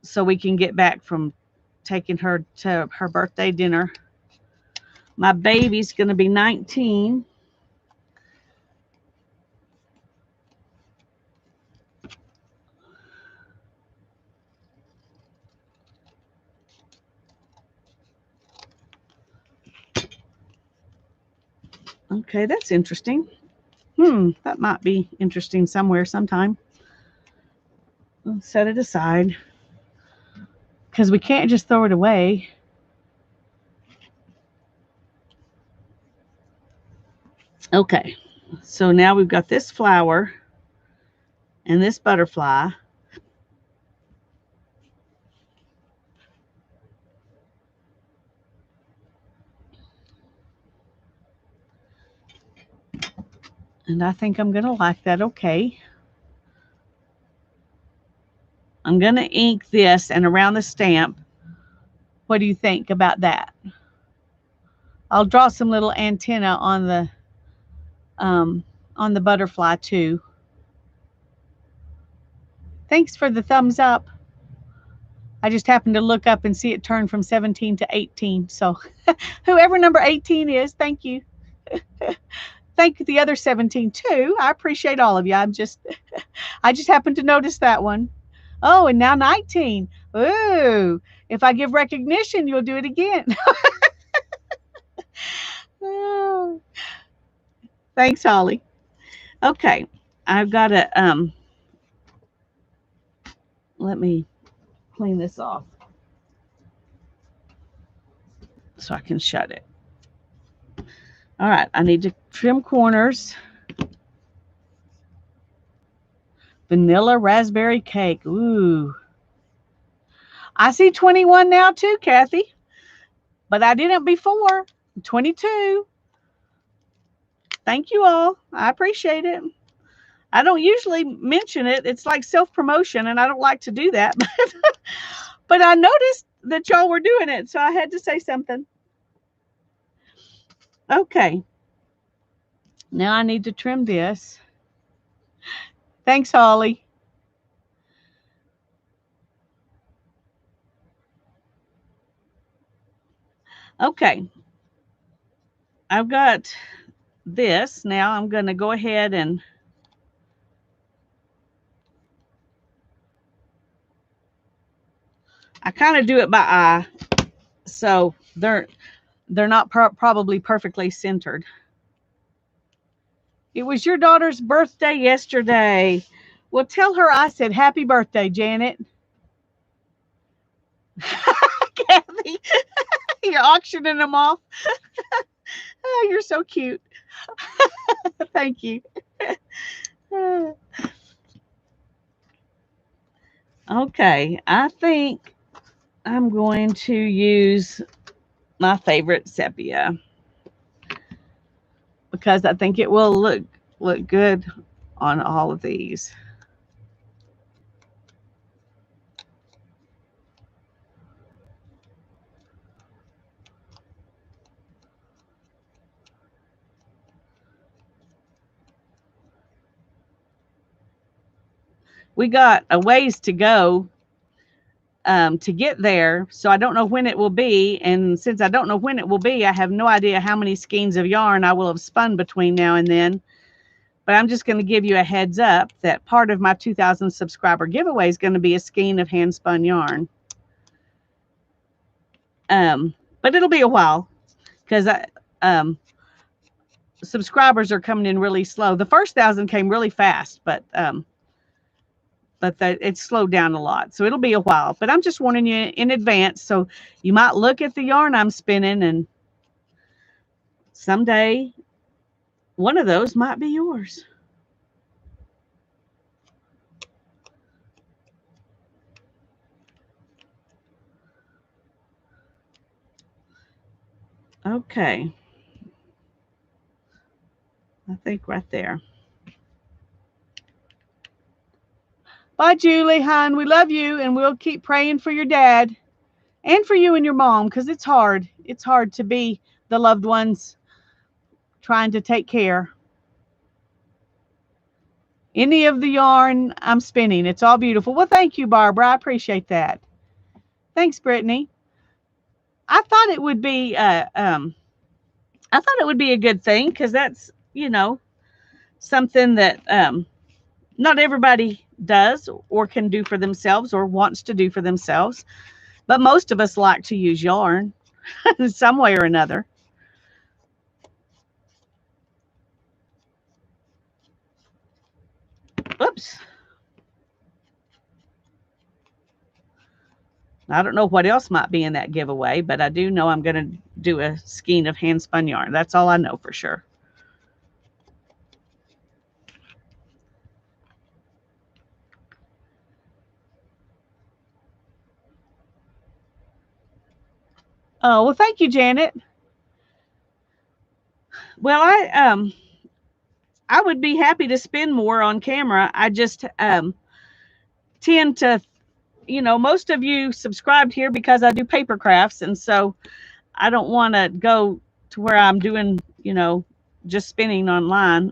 So we can get back from taking her to her birthday dinner. My baby's going to be 19. Okay, that's interesting. That might be interesting somewhere sometime. We'll set it aside because we can't just throw it away. Okay, so now we've got this flower and this butterfly. And I think I'm going to like that. Okay. I'm going to ink this and around the stamp. What do you think about that? I'll draw some little antenna on the butterfly too. Thanks for the thumbs up. I just happened to look up and see it turn from 17 to 18. So whoever number 18 is, thank you. Thank the other 17 too. I appreciate all of you. I just happened to notice that one. Oh, and now 19. Ooh, if I give recognition, you'll do it again. Oh, thanks, Holly. Okay, I've got to let me clean this off so I can shut it. All right, I need to trim corners. Vanilla raspberry cake. Ooh. I see 21 now too, Kathy. But I didn't before. 22. Thank you all. I appreciate it. I don't usually mention it. It's like self-promotion, and I don't like to do that. But I noticed that y'all were doing it, so I had to say something. Okay. Now I need to trim this. Thanks, Holly. Okay. I've got this. Now I'm going to go ahead and I kind of do it by eye. So they're not probably perfectly centered. It was your daughter's birthday yesterday. Well, tell her I said happy birthday, Janet. Kathy, you're auctioning them off. Oh, you're so cute. Thank you. Okay, I think I'm going to use my favorite sepia because I think it will look good on all of these. We got a ways to go to get there, so I don't know when it will be. And since I don't know when it will be, I have no idea how many skeins of yarn I will have spun between now and then. But I'm just going to give you a heads up that part of my 2,000 subscriber giveaway is going to be a skein of hand spun yarn. But it'll be a while because subscribers are coming in really slow. The first 1,000 came really fast, but it's slowed down a lot. So it'll be a while, but I'm just warning you in advance. So you might look at the yarn I'm spinning and someday one of those might be yours. Okay. I think right there. Bye, Julie, hon. We love you, and we'll keep praying for your dad and for you and your mom because it's hard. It's hard to be the loved ones trying to take care. Any of the yarn I'm spinning, it's all beautiful. Well, thank you, Barbara. I appreciate that. Thanks, Brittany. I thought it would be a good thing because that's, something that not everybody does or can do for themselves or wants to do for themselves. But most of us like to use yarn in some way or another. Oops. I don't know what else might be in that giveaway, but I do know I'm going to do a skein of hand spun yarn. That's all I know for sure. Oh, well, thank you, Janet. Well, I would be happy to spin more on camera. I just tend to, most of you subscribed here because I do paper crafts, and so I don't want to go to where I'm doing, just spinning online.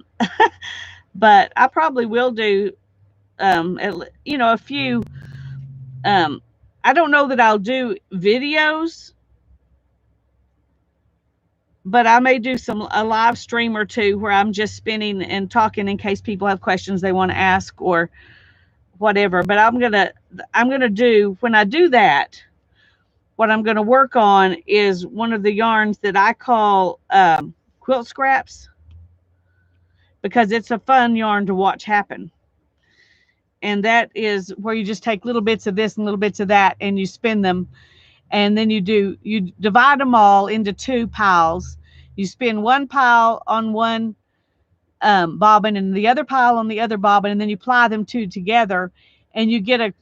But I probably will do, a few. I don't know that I'll do videos, but I may do a live stream or two where I'm just spinning and talking in case people have questions they want to ask or whatever. But I'm gonna do, when I do that, what I'm gonna work on is one of the yarns that I call quilt scraps, because it's a fun yarn to watch happen. And that is where you just take little bits of this and little bits of that and you spin them, and then you divide them all into two piles. You spin one pile on one bobbin and the other pile on the other bobbin, and then you ply them two together and you get a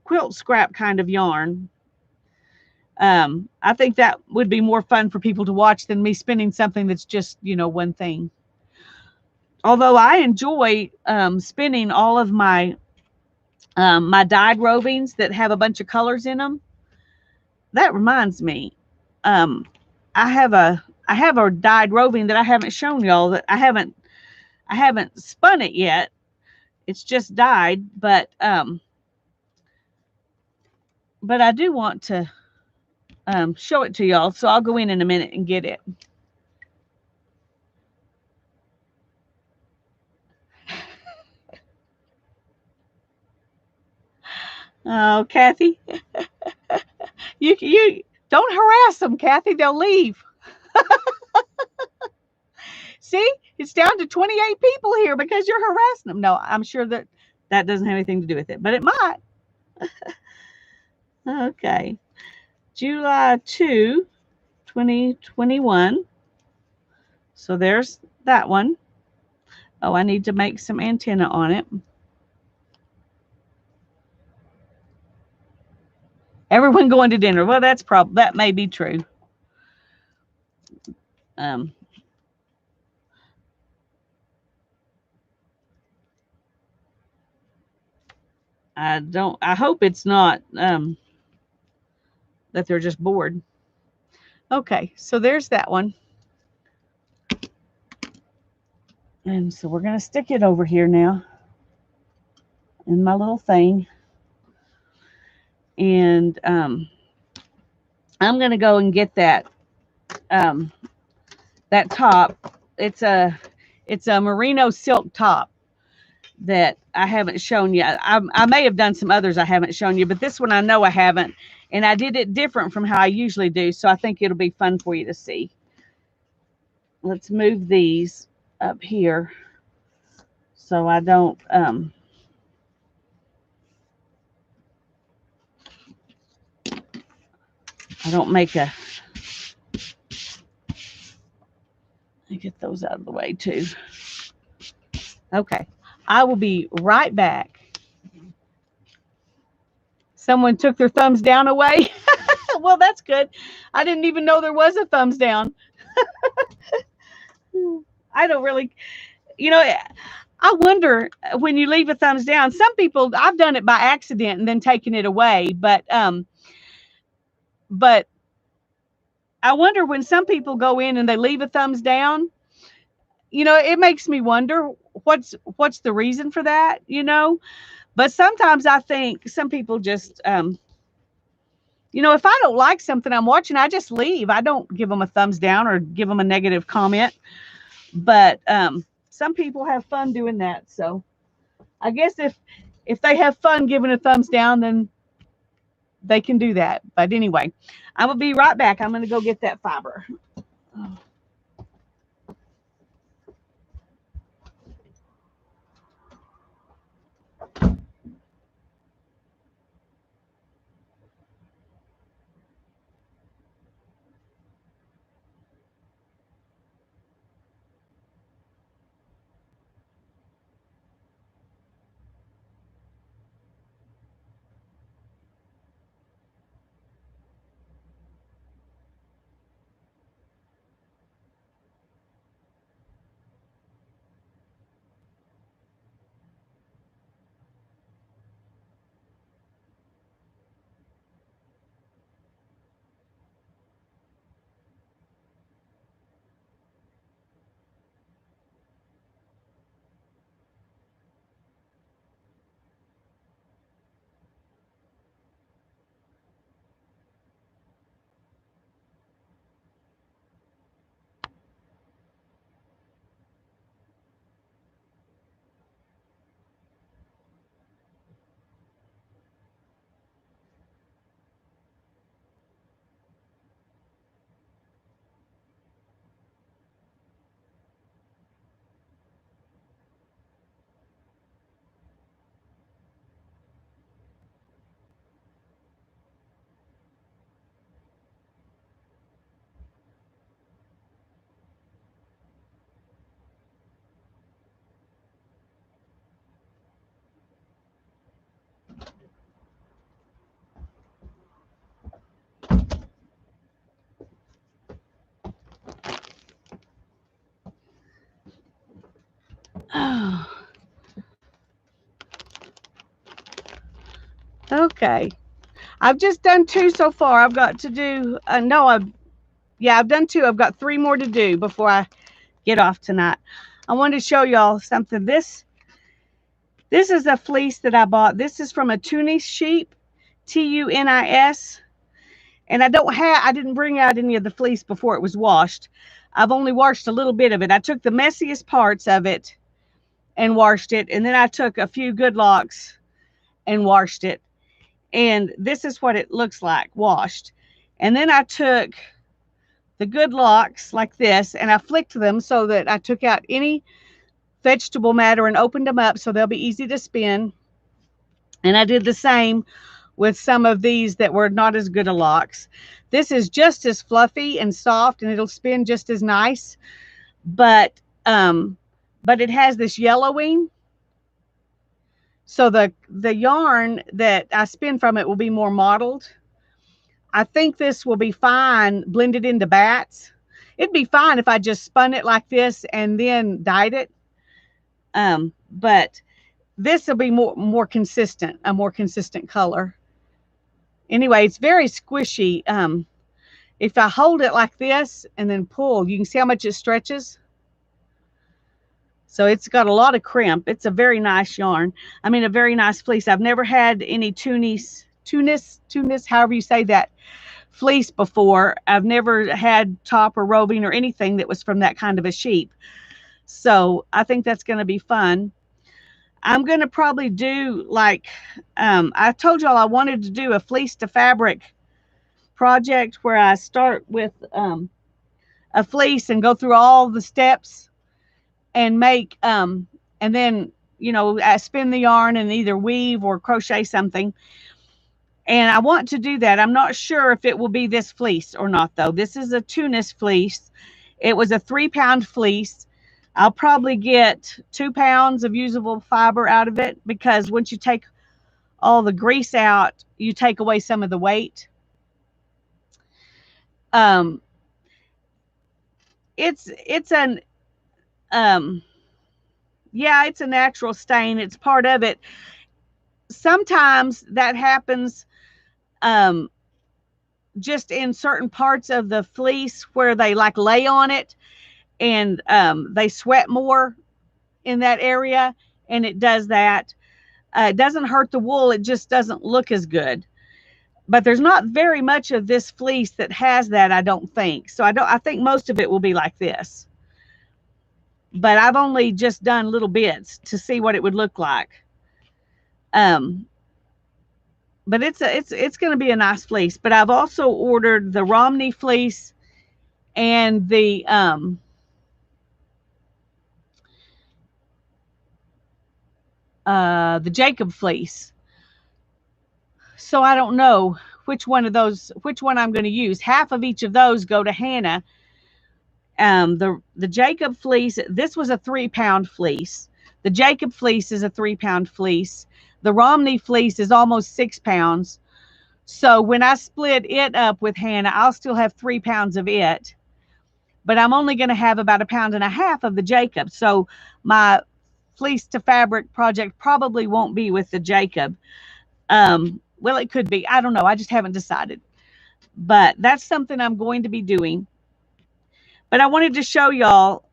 quilt scrap kind of yarn. I think that would be more fun for people to watch than me spinning something that's just, one thing. Although I enjoy spinning all of my dyed rovings that have a bunch of colors in them. That reminds me, I have a dyed roving that I haven't shown y'all, that I haven't spun it yet. It's just dyed, but I do want to show it to y'all. So I'll go in a minute and get it. Oh, Kathy, you Don't harass them, Kathy. They'll leave. See, it's down to 28 people here because you're harassing them. No, I'm sure that that doesn't have anything to do with it, but it might. Okay. July 2, 2021. So there's that one. Oh, I need to make some antenna on it. Everyone going to dinner. Well, that may be true. I hope it's not that they're just bored. Okay, so there's that one. And so we're going to stick it over here now in my little thing. And I'm going to go and get that that top. It's a merino silk top that I haven't shown you. I may have done some others I haven't shown you, but this one I know I haven't. And I did it different from how I usually do, so I think it'll be fun for you to see. Let's move these up here so I don't make a. I get those out of the way too. Okay, I will be right back. Someone took their thumbs down away. Well, that's good. I didn't even know there was a thumbs down. I don't really, I wonder when you leave a thumbs down, some people, I've done it by accident and then taken it away, but I wonder when some people go in and they leave a thumbs down, it makes me wonder what's the reason for that, but sometimes I think some people just, if I don't like something I'm watching, I just leave. I don't give them a thumbs down or give them a negative comment. But some people have fun doing that. So I guess if they have fun giving a thumbs down, then they can do that. But anyway, I'm going to be right back. I'm going to go get that fiber. Okay. I've just done 2 so far. I've got to do, I've done 2. I've got 3 more to do before I get off tonight. I wanted to show y'all something. This is a fleece that I bought. This is from a Tunis sheep, Tunis. And I didn't bring out any of the fleece before it was washed. I've only washed a little bit of it. I took the messiest parts of it and washed it. And then I took a few good locks and washed it. And this is what it looks like washed. And then I took the good locks like this, and I flicked them so that I took out any vegetable matter and opened them up so they'll be easy to spin. And I did the same with some of these that were not as good a locks. This is just as fluffy and soft, and it'll spin just as nice, but it has this yellowing. So the yarn that I spin from it will be more mottled. I think this will be fine blended into bats. It'd be fine if I just spun it like this and then dyed it. But this will be more consistent, a more consistent color. Anyway, it's very squishy. If I hold it like this and then pull, you can see how much it stretches. So it's got a lot of crimp. It's a very nice yarn. I mean, a very nice fleece. I've never had any Tunis, however you say that, fleece before. I've never had top or roving or anything that was from that kind of a sheep. So I think that's going to be fun. I'm going to probably do like, I told y'all I wanted to do a fleece to fabric project where I start with a fleece and go through all the steps and make, and then, you know, I spin the yarn and either weave or crochet something. And I want to do that. I'm not sure if it will be this fleece or not, though. This is a Tunis fleece. It was a 3-pound fleece. I'll probably get 2 pounds of usable fiber out of it, because once you take all the grease out, you take away some of the weight. It's an yeah, it's a natural stain. It's part of it. Sometimes that happens just in certain parts of the fleece where they like lay on it and they sweat more in that area, and it does that. It doesn't hurt the wool. It just doesn't look as good. But there's not very much of this fleece that has that, I don't think. So I think most of it will be like this. But I've only just done little bits to see what it would look like. But it's going to be a nice fleece. But I've also ordered the Romney fleece and the Jacob fleece. So I don't know which one I'm going to use. Half of each of those go to Hannah. The Jacob fleece, this was a 3-pound fleece. The Jacob fleece is a 3-pound fleece. The Romney fleece is almost 6 pounds. So when I split it up with Hannah, I'll still have 3 pounds of it. But I'm only going to have about 1.5 pounds of the Jacob. So my fleece to fabric project probably won't be with the Jacob. Well, it could be. I don't know. I just haven't decided. But that's something I'm going to be doing. But I wanted to show y'all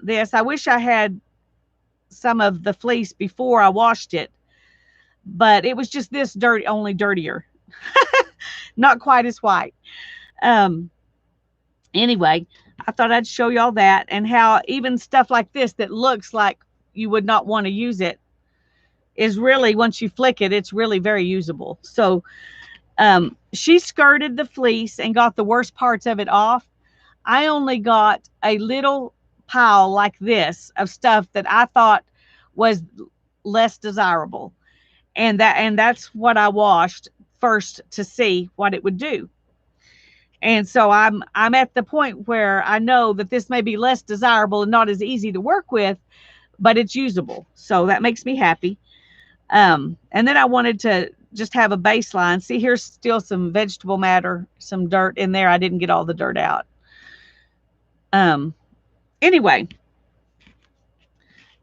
this. I wish I had some of the fleece before I washed it. But it was just this dirty, only dirtier. Not quite as white. Anyway, I thought I'd show y'all that, and how even stuff like this that looks like you would not want to use it is really, once you flick it, it's really very usable. So she skirted the fleece and got the worst parts of it off. I only got a little pile like this of stuff that I thought was less desirable. And that's what I washed first to see what it would do. And so I'm at the point where I know that this may be less desirable and not as easy to work with, but it's usable. So that makes me happy. And then I wanted to just have a baseline. See, here's still some vegetable matter, some dirt in there. I didn't get all the dirt out. Anyway,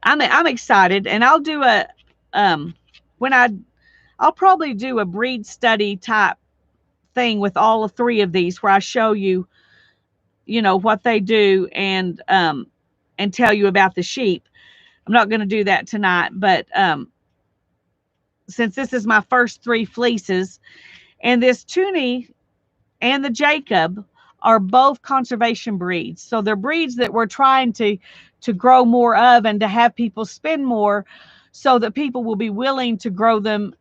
I'm excited, and I'll do a I'll probably do a breed study type thing with all 3 of these, where I show you, you know, what they do and tell you about the sheep. I'm not going to do that tonight, but since this is my first 3 fleeces, and this Tuni and the Jacob are both conservation breeds. So they're breeds that we're trying to grow more of and to have people spend more, so that people will be willing to grow them,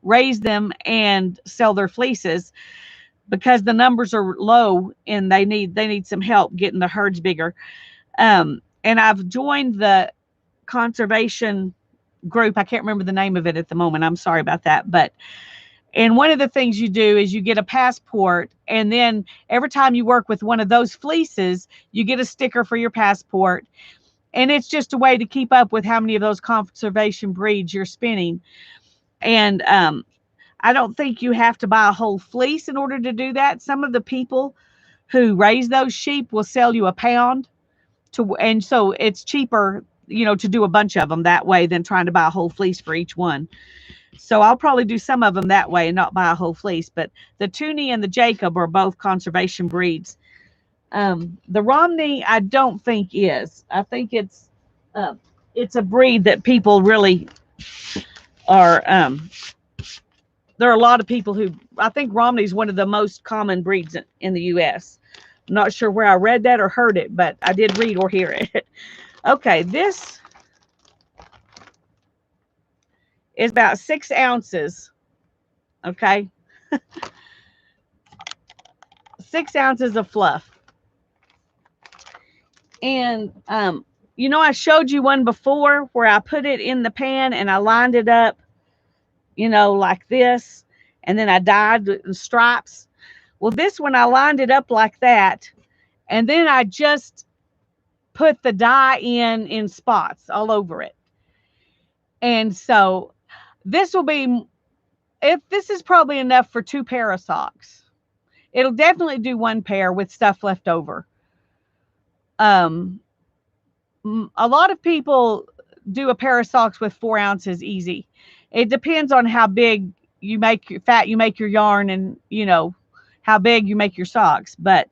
raise them and sell their fleeces because the numbers are low and they need some help getting the herds bigger. And I've joined the conservation group. I can't remember the name of it at the moment. I'm sorry about that. And one of the things you do is you get a passport, and then every time you work with one of those fleeces, you get a sticker for your passport. And it's just a way to keep up with how many of those conservation breeds you're spinning. And I don't think you have to buy a whole fleece in order to do that. Some of the people who raise those sheep will sell you a pound and so it's cheaper, to do a bunch of them that way than trying to buy a whole fleece for each one. So I'll probably do some of them that way and not buy a whole fleece. But the Toonie and the Jacob are both conservation breeds. The Romney, I don't think is. I think it's a breed that people really are. There are a lot of people who, I think Romney is one of the most common breeds in the U.S. I'm not sure where I read that or heard it, but I did read or hear it. Okay, this is about 6 ounces. Okay. 6 ounces of fluff. And, I showed you one before where I put it in the pan and I lined it up, like this. And then I dyed in stripes. Well, this one I lined it up like that. And then I just put the dye in spots all over it. And so this is probably enough for 2 pair of socks. It'll definitely do 1 pair with stuff left over. A lot of people do a pair of socks with 4 ounces easy. It depends on how big you make your yarn and, how big you make your socks. But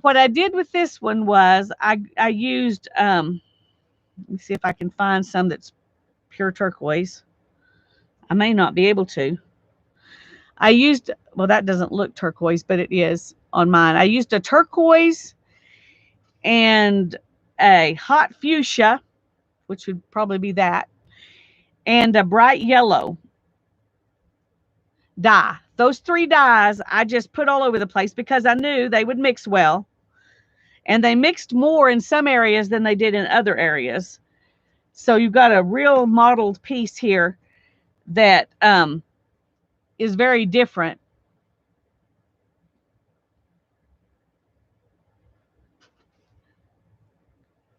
what I did with this one was I used, let me see if I can find some that's pure turquoise. I may not be able to. I used, well, that doesn't look turquoise, but it is on mine. I used a turquoise and a hot fuchsia, which would probably be that, and a bright yellow dye. Those 3 dyes I just put all over the place because I knew they would mix well. And they mixed more in some areas than they did in other areas. So you've got a real mottled piece here that is very different.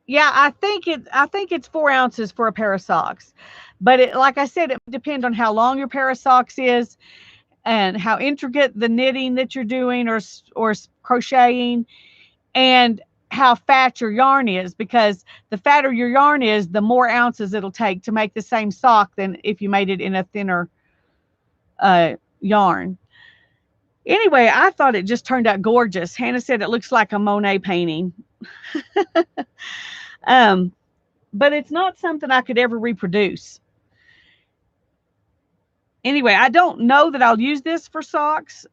Yeah, I think it's 4 ounces for a pair of socks. But like I said, it depends on how long your pair of socks is and how intricate the knitting that you're doing or crocheting, and how fat your yarn is, because the fatter your yarn is, the more ounces it'll take to make the same sock than if you made it in a thinner yarn. Anyway, I thought it just turned out gorgeous. Hannah said it looks like a Monet painting. But it's not something I could ever reproduce. Anyway, I don't know that I'll use this for socks.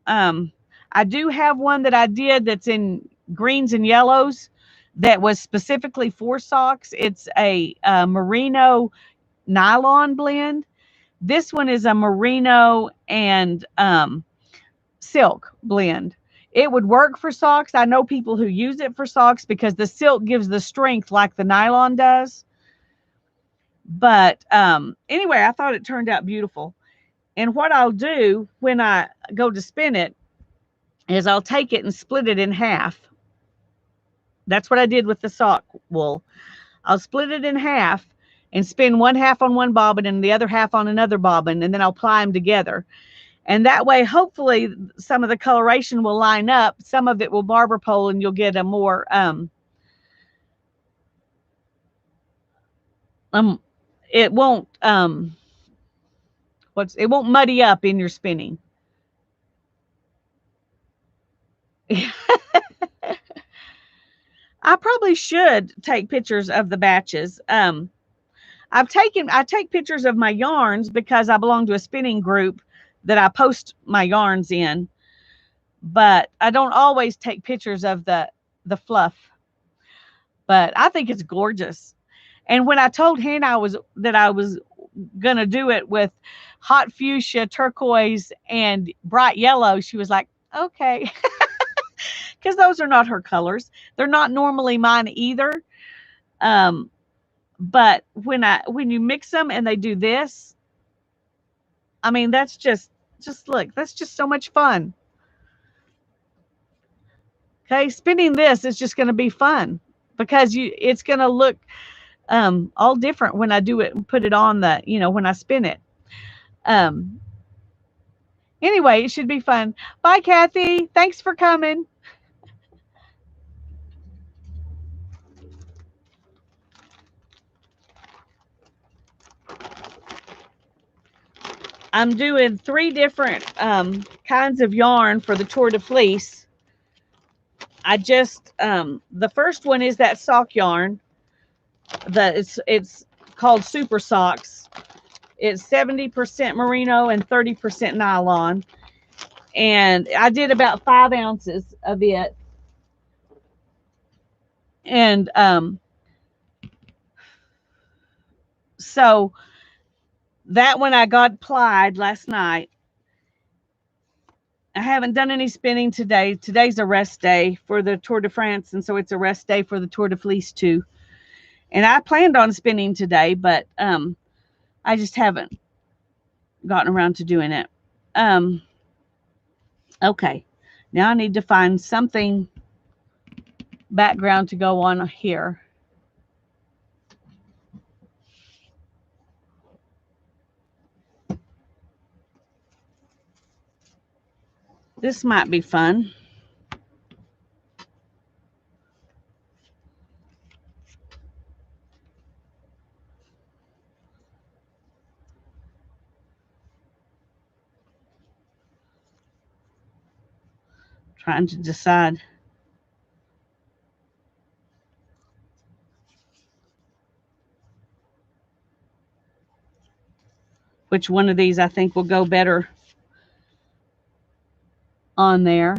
I do have one that I did that's in greens and yellows that was specifically for socks. It's a merino nylon blend. This one is a merino and silk blend. It would work for socks. I know people who use it for socks because the silk gives the strength like the nylon does. But anyway, I thought it turned out beautiful. And what I'll do when I go to spin it is I'll take it and split it in half. That's what I did with the sock wool. I'll split it in half and spin one half on one bobbin and the other half on another bobbin, and then I'll ply them together. And that way, hopefully, some of the coloration will line up. Some of it will barber pole, and you'll get a more it won't it won't muddy up in your spinning. I probably should take pictures of the batches. I take pictures of my yarns because I belong to a spinning group that I post my yarns in, but I don't always take pictures of the fluff. But I think it's gorgeous. And when I told Hannah that I was gonna do it with hot fuchsia, turquoise, and bright yellow, she was like, okay. Because those are not her colors. They're not normally mine either. But when you mix them and they do this, I mean, that's just look, that's just so much fun. Okay, spinning this is just going to be fun because it's going to look all different when I do it and put it on the, when I spin it. Anyway, it should be fun. Bye, Kathy. Thanks for coming. I'm doing 3 different kinds of yarn for the Tour de Fleece. I just the first one is that sock yarn. It's called Super Socks. It's 70% merino and 30% nylon. And I did about 5 ounces of it. And so that one I got plied last night. I haven't done any spinning today. Today's a rest day for the Tour de France, and so it's a rest day for the Tour de Fleece too. And I planned on spinning today, but I just haven't gotten around to doing it. Okay, now I need to find something background to go on here. This might be fun. Trying to decide. Which one of these I think will go better on there.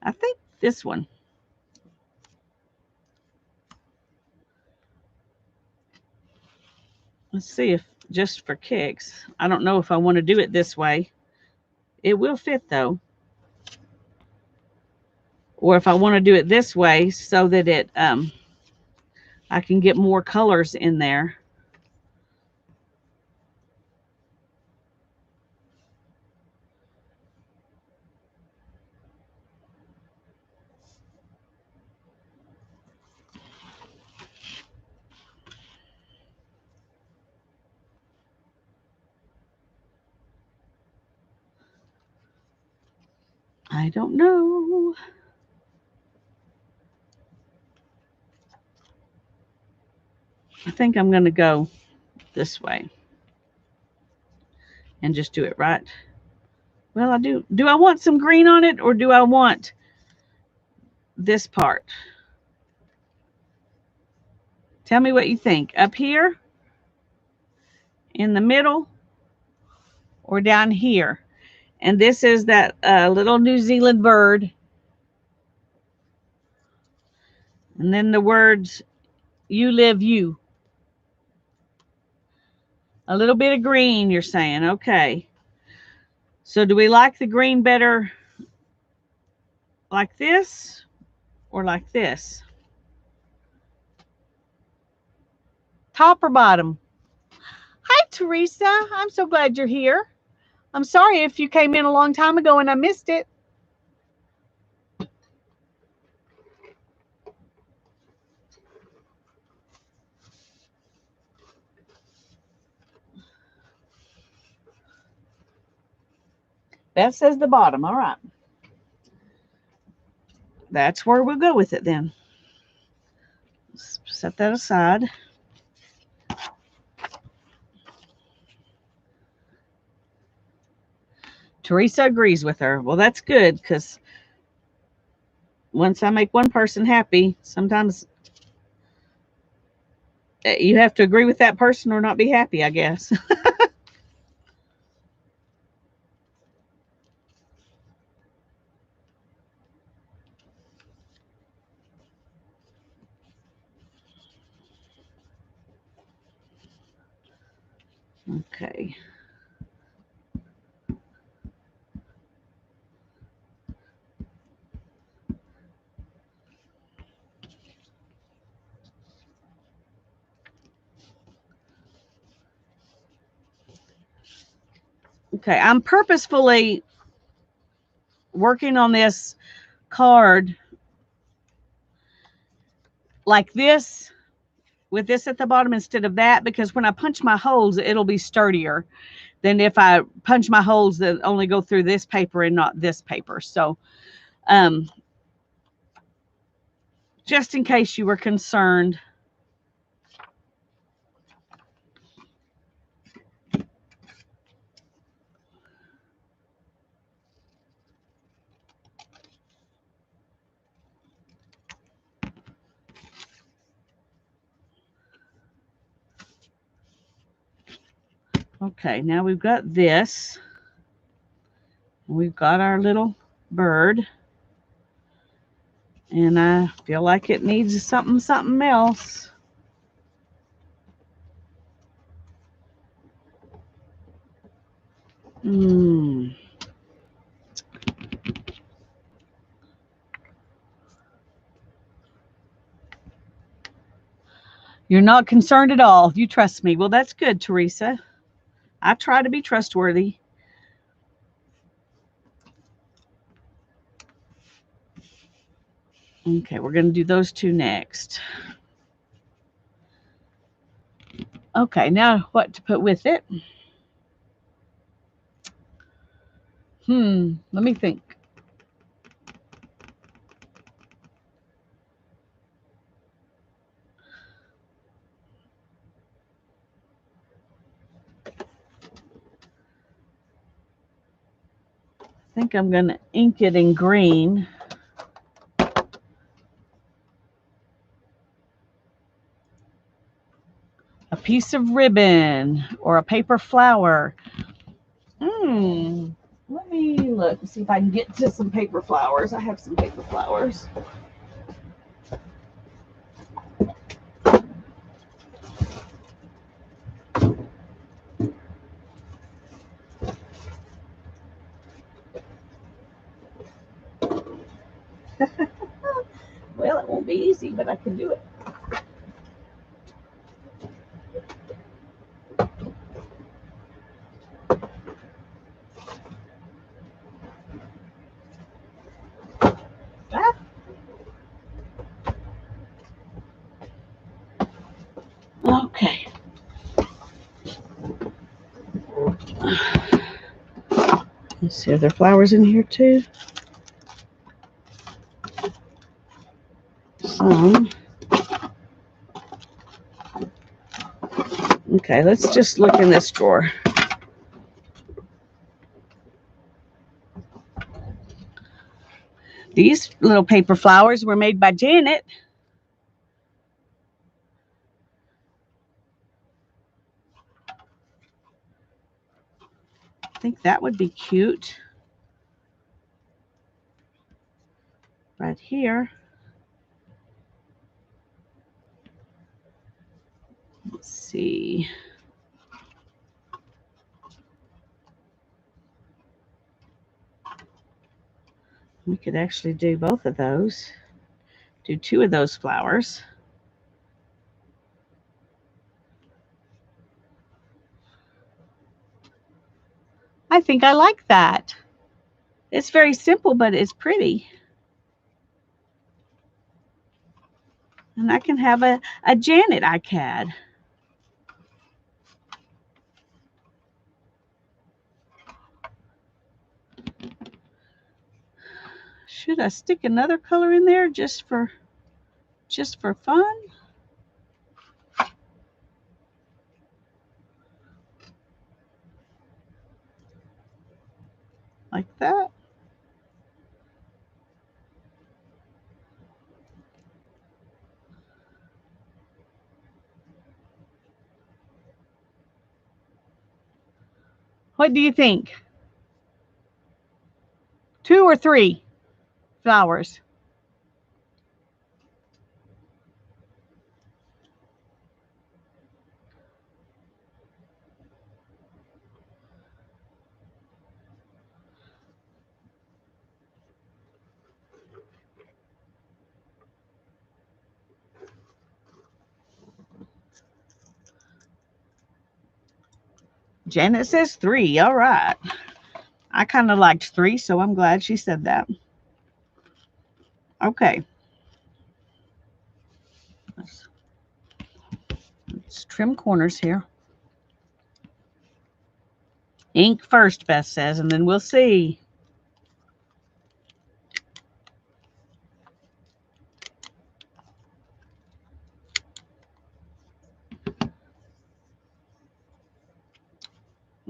I think this one. Let's see if just for kicks. I don't know if I want to do it this way. It will fit though. Or if I want to do it this way so that it I can get more colors in there. I don't know. I think I'm going to go this way and just do it right. Well, I do. Do I want some green on it or do I want this part? Tell me what you think. Up here, in the middle, or down here? And this is that little New Zealand bird. And then the words, you live you. A little bit of green, you're saying. Okay. So do we like the green better like this or like this? Top or bottom? Hi, Teresa. I'm so glad you're here. I'm sorry if you came in a long time ago and I missed it. Beth says the bottom. All right. That's where we'll go with it then. Let's set that aside. Teresa agrees with her. Well, that's good because once I make one person happy, sometimes you have to agree with that person or not be happy, I guess. Okay. Okay, I'm purposefully working on this card like this, with this at the bottom instead of that, because when I punch my holes, it'll be sturdier than if I punch my holes that only go through this paper and not this paper. So just in case you were concerned. Okay, now we've got this. We've got our little bird. And I feel like it needs something else. You're not concerned at all. You trust me. Well, that's good, Teresa. I try to be trustworthy. Okay, we're going to do those two next. Okay, now what to put with it? Let me think. I think I'm going to ink it in green. A piece of ribbon or a paper flower. Let me look and see if I can get to some paper flowers. I have some paper flowers. Well, it won't be easy, but I can do it. Okay. Let's see, are there flowers in here too? Some. Okay, let's just look in this drawer. These little paper flowers were made by Janet. I think that would be cute. Right here. Let's see. We could actually do both of those. Do two of those flowers. I think I like that. It's very simple, but it's pretty. And I can have a Janet iCad. Should I stick another color in there just for fun? Like that? What do you think? 2 or 3 flowers? Janet says 3. All right. I kind of liked 3, so I'm glad she said that. Okay. Let's trim corners here. Ink first, Beth says, and then we'll see.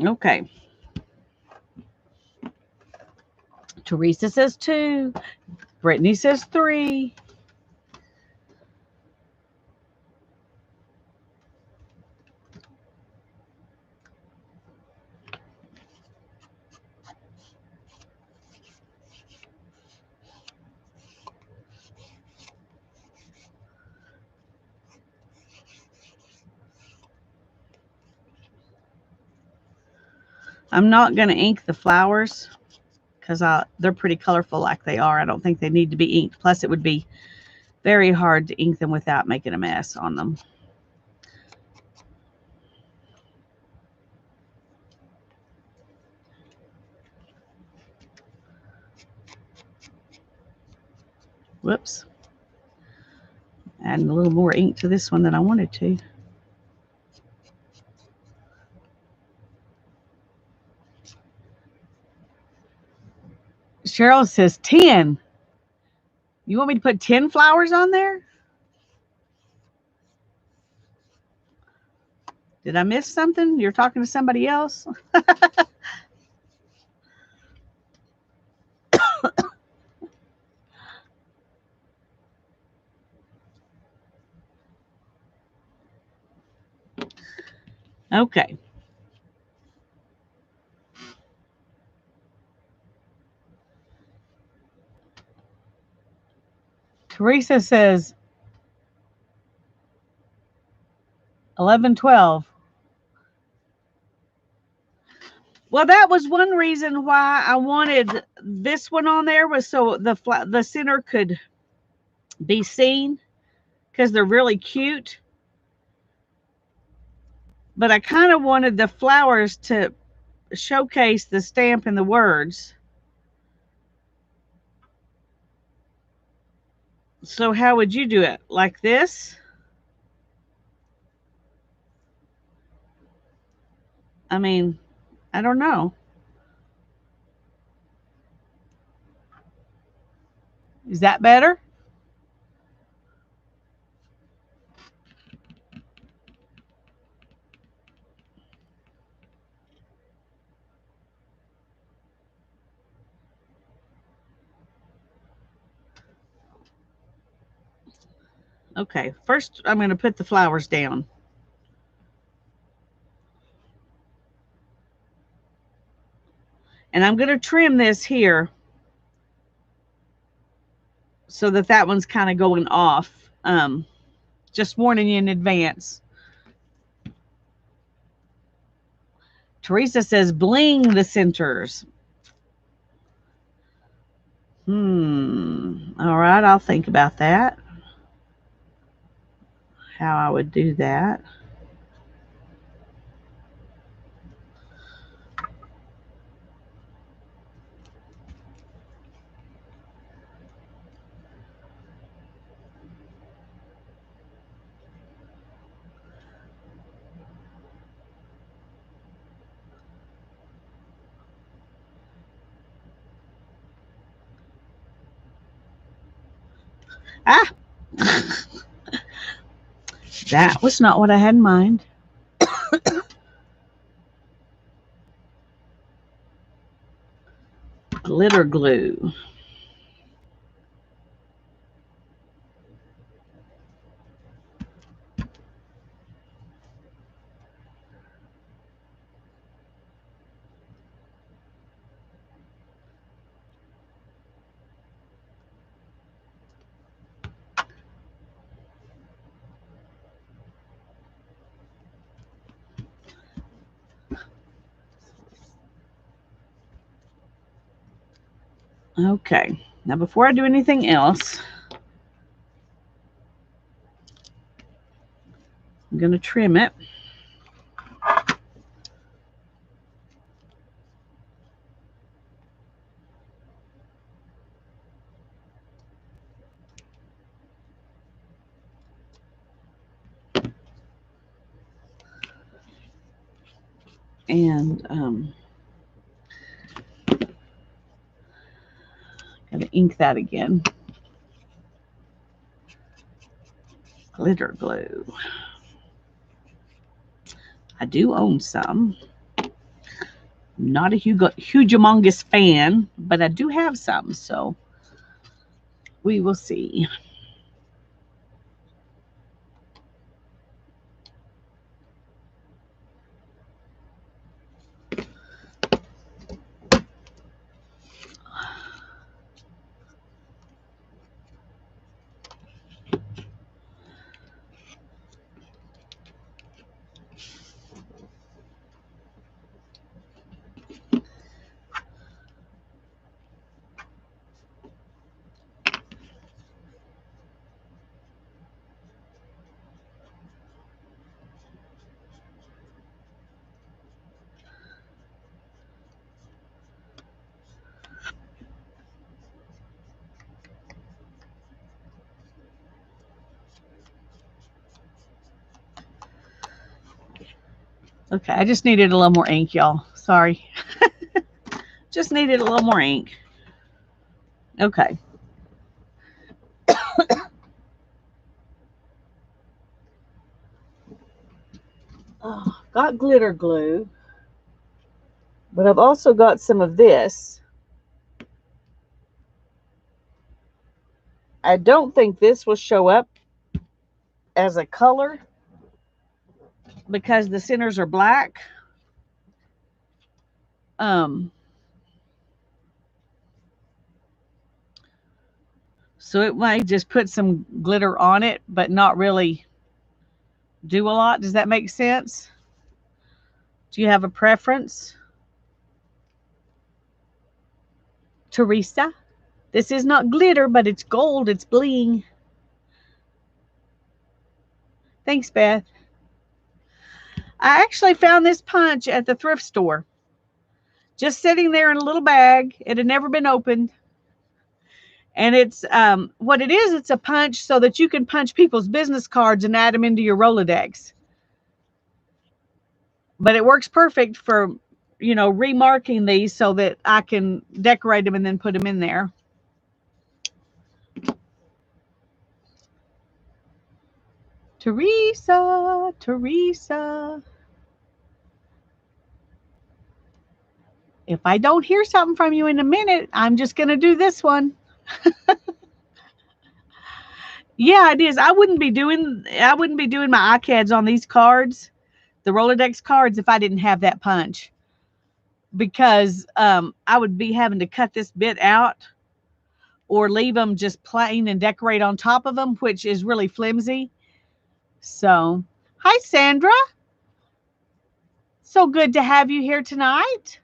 Okay. Teresa says 2. Brittany says 3. I'm not going to ink the flowers because they're pretty colorful like they are. I don't think they need to be inked. Plus, it would be very hard to ink them without making a mess on them. Whoops. Adding a little more ink to this one than I wanted to. Cheryl says 10. You want me to put 10 flowers on there? Did I miss something? You're talking to somebody else? Okay. Teresa says 11, 12. Well, that was one reason why I wanted this one on there, was so the center could be seen, because they're really cute. But I kind of wanted the flowers to showcase the stamp and the words. So how would you do it? Like this? I mean, I don't know. Is that better? Okay, first I'm going to put the flowers down. And I'm going to trim this here so that one's kind of going off. Just warning you in advance. Teresa says bling the centers. All right, I'll think about that. How I would do that. Ah! That was not what I had in mind. Glitter glue. Okay, now before I do anything else, I'm going to trim it. And gotta ink that again. Glitter glue. I do own some. Not a humongous fan, but I do have some, so we will see. Okay, I just needed a little more ink, y'all. Sorry. Just needed a little more ink. Okay. Oh, got glitter glue, but I've also got some of this. I don't think this will show up as a color because the centers are black. So it might just put some glitter on it, but not really do a lot. Does that make sense? Do you have a preference? Teresa, this is not glitter, but it's gold. It's bling. Thanks, Beth. I actually found this punch at the thrift store. Just sitting there in a little bag. It had never been opened. And it's what it is, it's a punch so that you can punch people's business cards and add them into your Rolodex. But it works perfect for, remarking these so that I can decorate them and then put them in there. Teresa. If I don't hear something from you in a minute, I'm just going to do this one. Yeah, it is. I wouldn't be doing my iCads on these cards, the Rolodex cards, if I didn't have that punch. Because I would be having to cut this bit out or leave them just plain and decorate on top of them, which is really flimsy. So, hi, Sandra. So good to have you here tonight.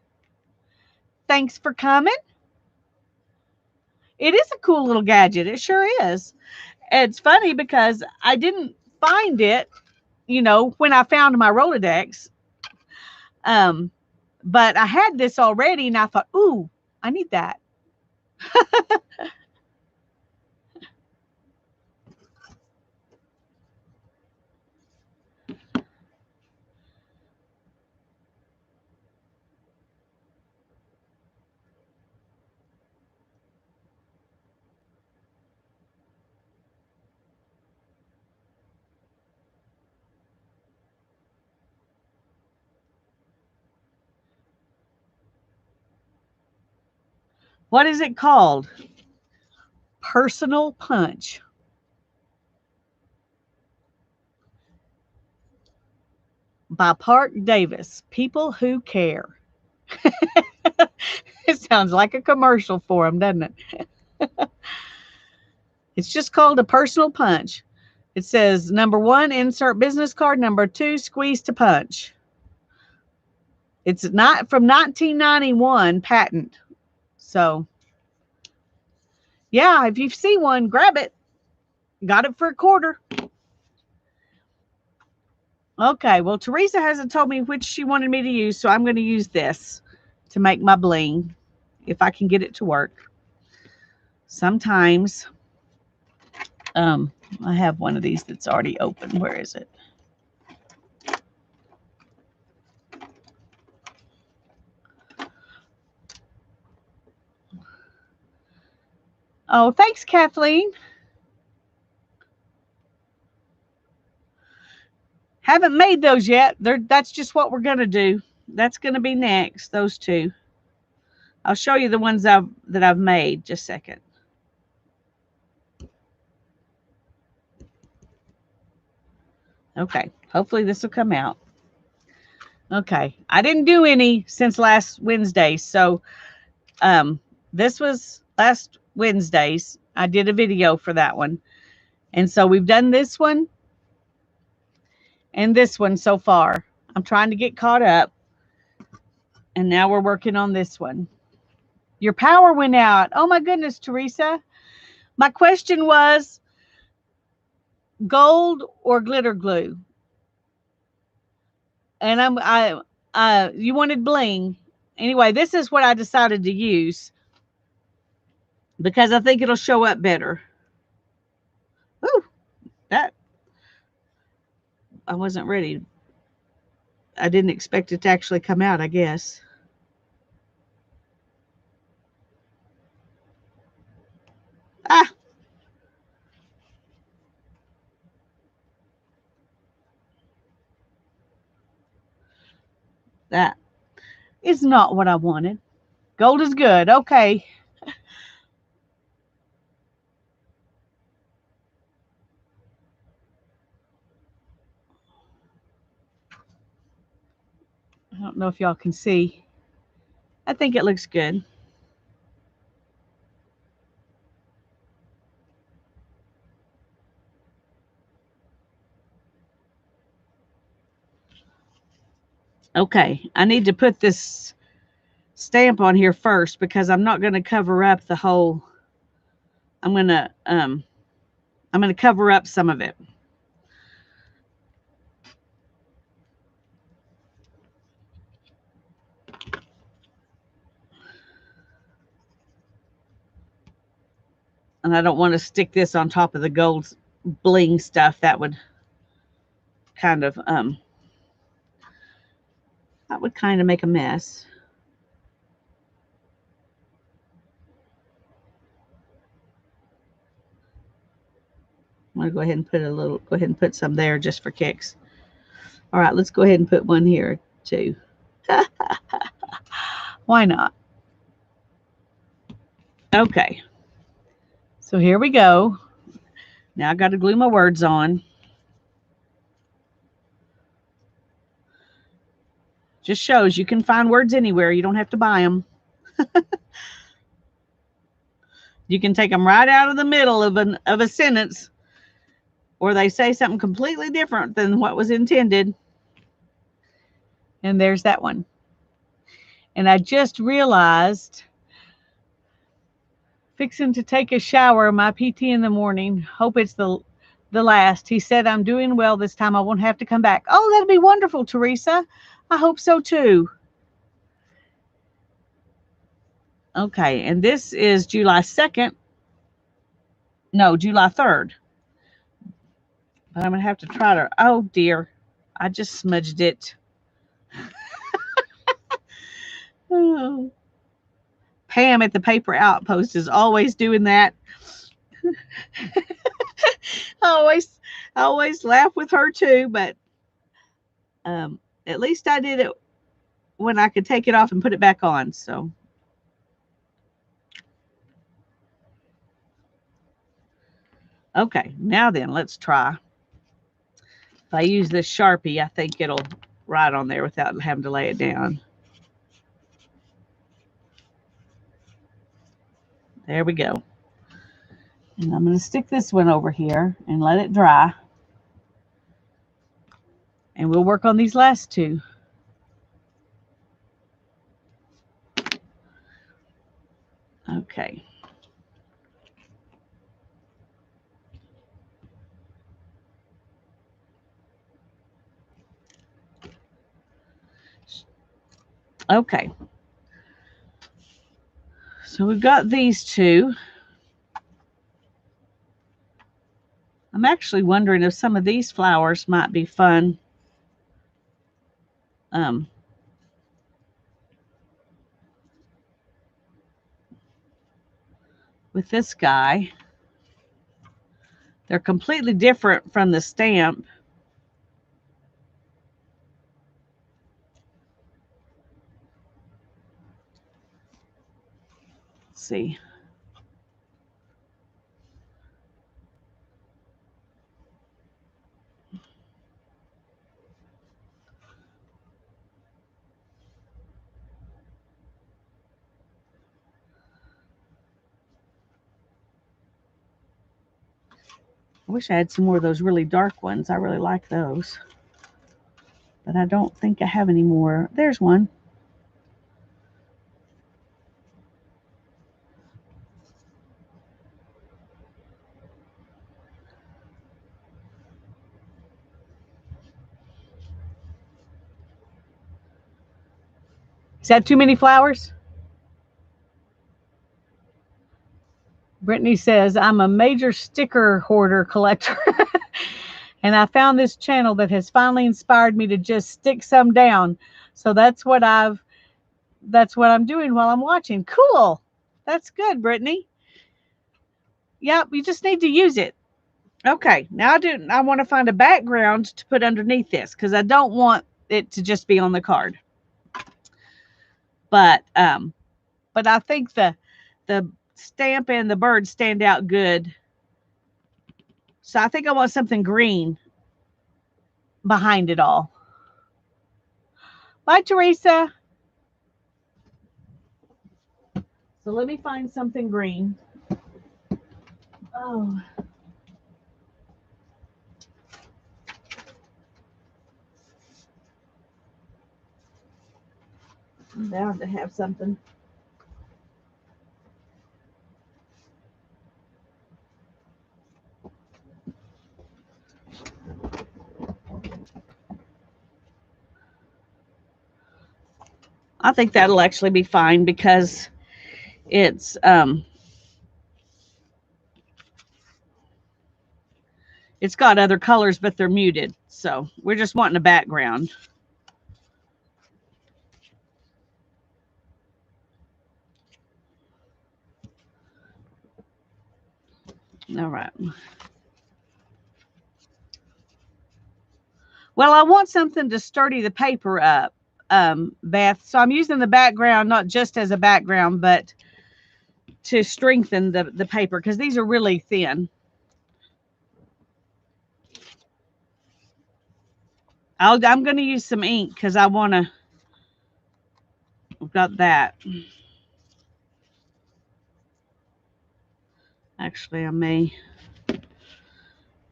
Thanks for coming. It is a cool little gadget. It sure is. It's funny because I didn't find it, when I found my Rolodex. But I had this already and I thought, ooh, I need that. What is it called? Personal punch. By Park Davis. People who care. It sounds like a commercial for them, doesn't it? It's just called a personal punch. It says, number 1, insert business card. Number 2, squeeze to punch. It's not from 1991 patent. So, yeah, if you see one, grab it. Got it for $0.25. Okay, well, Teresa hasn't told me which she wanted me to use, so I'm going to use this to make my bling, if I can get it to work. Sometimes, I have one of these that's already open. Where is it? Oh, thanks, Kathleen. Haven't made those yet. That's just what we're going to do. That's going to be next, those two. I'll show you the ones that I've made. Just a second. Okay, hopefully this will come out. Okay, I didn't do any since last Wednesday, so this was last Wednesday's. I did a video for that one, and so we've done this one and this one so far. I'm trying to get caught up, and now we're working on this one. Your power went out. Oh my goodness, Teresa. My question was gold or glitter glue, and you wanted bling. Anyway, this is what I decided to use because I think it'll show up better. Ooh, that I wasn't ready. I didn't expect it to actually come out, I guess. Ah, that is not what I wanted. Gold is good. Okay. I don't know if y'all can see. I think it looks good. Okay, I need to put this stamp on here first because I'm not going to cover up the whole. I'm going to cover up some of it. And I don't want to stick this on top of the gold bling stuff. That would kind of make a mess. I'm going to go ahead and put some there just for kicks. All right, let's go ahead and put one here too. Why not? Okay. So here we go. Now I got to glue my words on. Just shows you can find words anywhere. You don't have to buy them. You can take them right out of the middle of a sentence, or they say something completely different than what was intended. And there's that one. And I just realized, fixing to take a shower, my PT in the morning. Hope it's the last. He said I'm doing well this time. I won't have to come back. Oh, that'd be wonderful, Teresa. I hope so too. Okay, and this is July 2nd. No, July 3rd. But I'm going to have to try to. Oh, dear. I just smudged it. Oh. Pam at the Paper Outpost is always doing that. I always laugh with her too, but at least I did it when I could take it off and put it back on. So okay, now then, let's try. If I use this Sharpie, I think it'll write on there without having to lay it down. There we go. And I'm going to stick this one over here and let it dry. And we'll work on these last two. Okay. Okay. So we've got these two. I'm actually wondering if some of these flowers might be fun. with this guy. They're completely different from the stamp. Let's see. I wish I had some more of those really dark ones. I really like those. But I don't think I have any more. There's one. Is that too many flowers? Brittany says, I'm a major sticker hoarder collector. And I found this channel that has finally inspired me to just stick some down. So that's what I'm doing while I'm watching. Cool. That's good, Brittany. Yep, you just need to use it. Okay, now I want to find a background to put underneath this because I don't want it to just be on the card. But I think the stamp and the bird stand out good. So I think I want something green behind it all. Bye, Teresa. So let me find something green. Oh. I'm bound to have something. I think that'll actually be fine because it's got other colors, but they're muted. So we're just wanting a background. All right. Well, I want something to sturdy the paper up, Beth. So I'm using the background not just as a background, but to strengthen the paper because these are really thin. I'm going to use some ink because I want to. I've got that. Actually, I may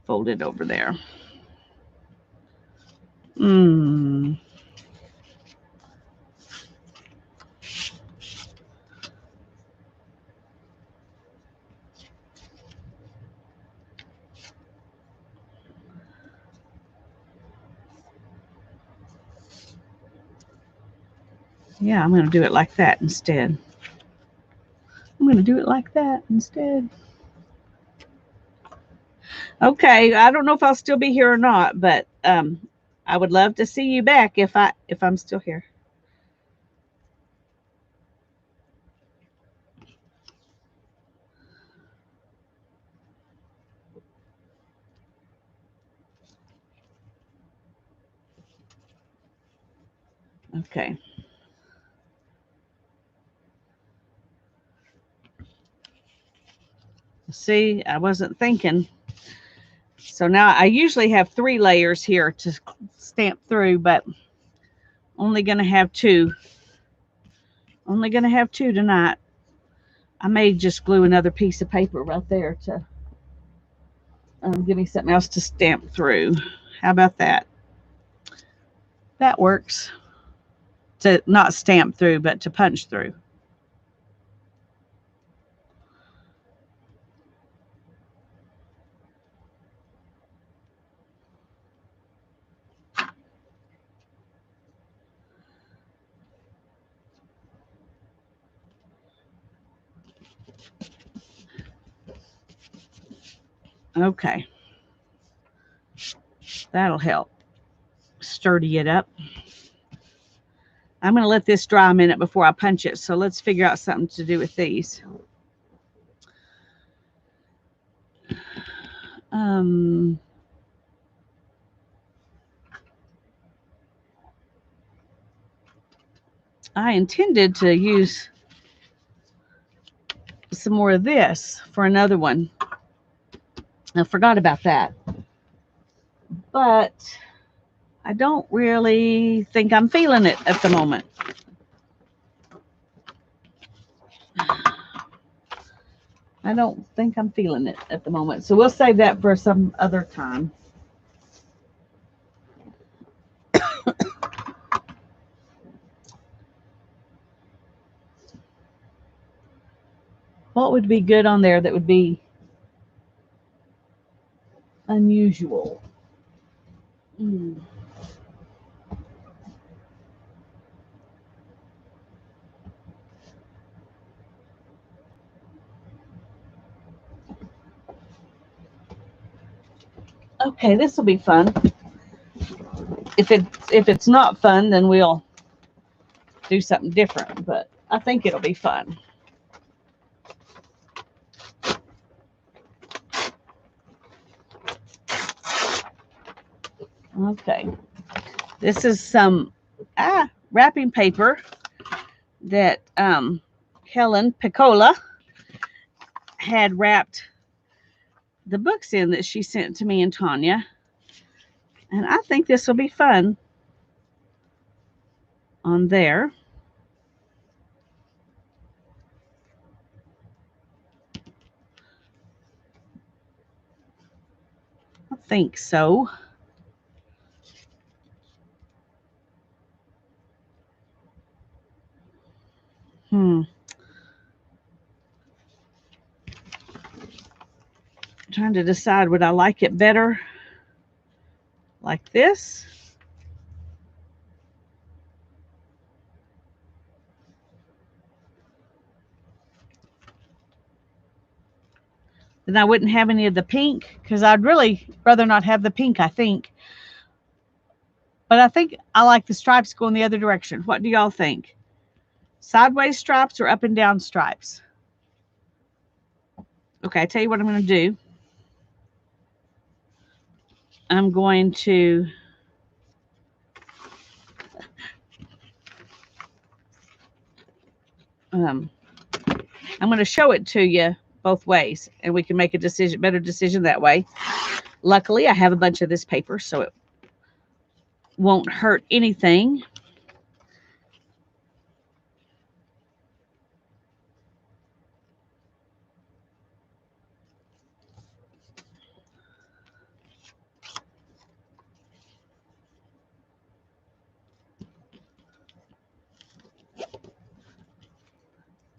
fold it over there. Yeah, I'm going to do it like that instead. Okay, I don't know if I'll still be here or not, but I would love to see you back if I'm still here. Okay. See, I wasn't thinking. So now I usually have 3 layers here to stamp through, but only going to have 2. Only going to have 2 tonight. I may just glue another piece of paper right there to give me something else to stamp through. How about that? That works. To not stamp through, but to punch through. Okay. That'll help sturdy it up. I'm going to let this dry a minute before I punch it. So let's figure out something to do with these. I intended to use some more of this for another one. I forgot about that. But I don't really think I'm feeling it at the moment. I don't think I'm feeling it at the moment. So we'll save that for some other time. What would be good on there that would be unusual? Okay, this will be fun. If it's not fun, then we'll do something different. But I think it'll be fun. Okay, this is some wrapping paper that Helen Piccola had wrapped the books in that she sent to me and Tanya. And I think this will be fun on there. I think so. Trying to decide, would I like it better like this? Then I wouldn't have any of the pink, because I'd really rather not have the pink, I think. But I think I like the stripes going the other direction. What do y'all think? Sideways stripes or up and down stripes? Okay, I tell you what I'm going to do. I'm going to I'm going to show it to you both ways, and we can make a decision, better decision that way. Luckily, I have a bunch of this paper, so it won't hurt anything.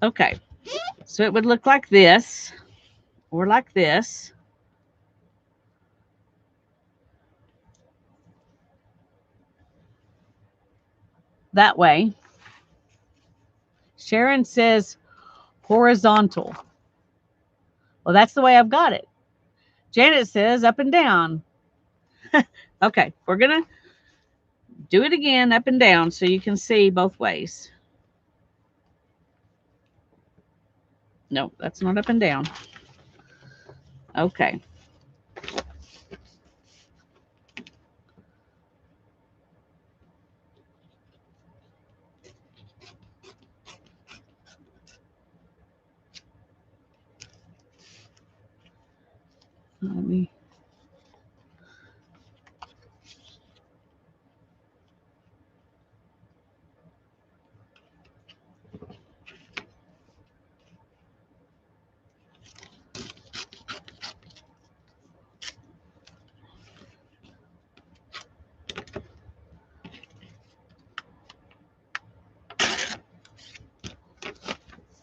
Okay, so it would look like this, or like this. That way. Sharon says horizontal. Well, that's the way I've got it. Janet says up and down. Okay, we're going to do it again up and down so you can see both ways. No, that's not up and down. Okay. Let me.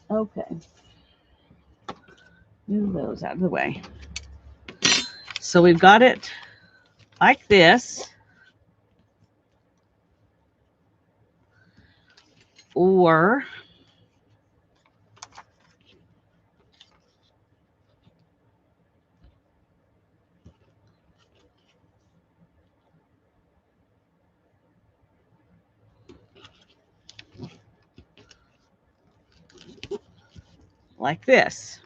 Okay. Move those out of the way. So we've got it like this. Or like this.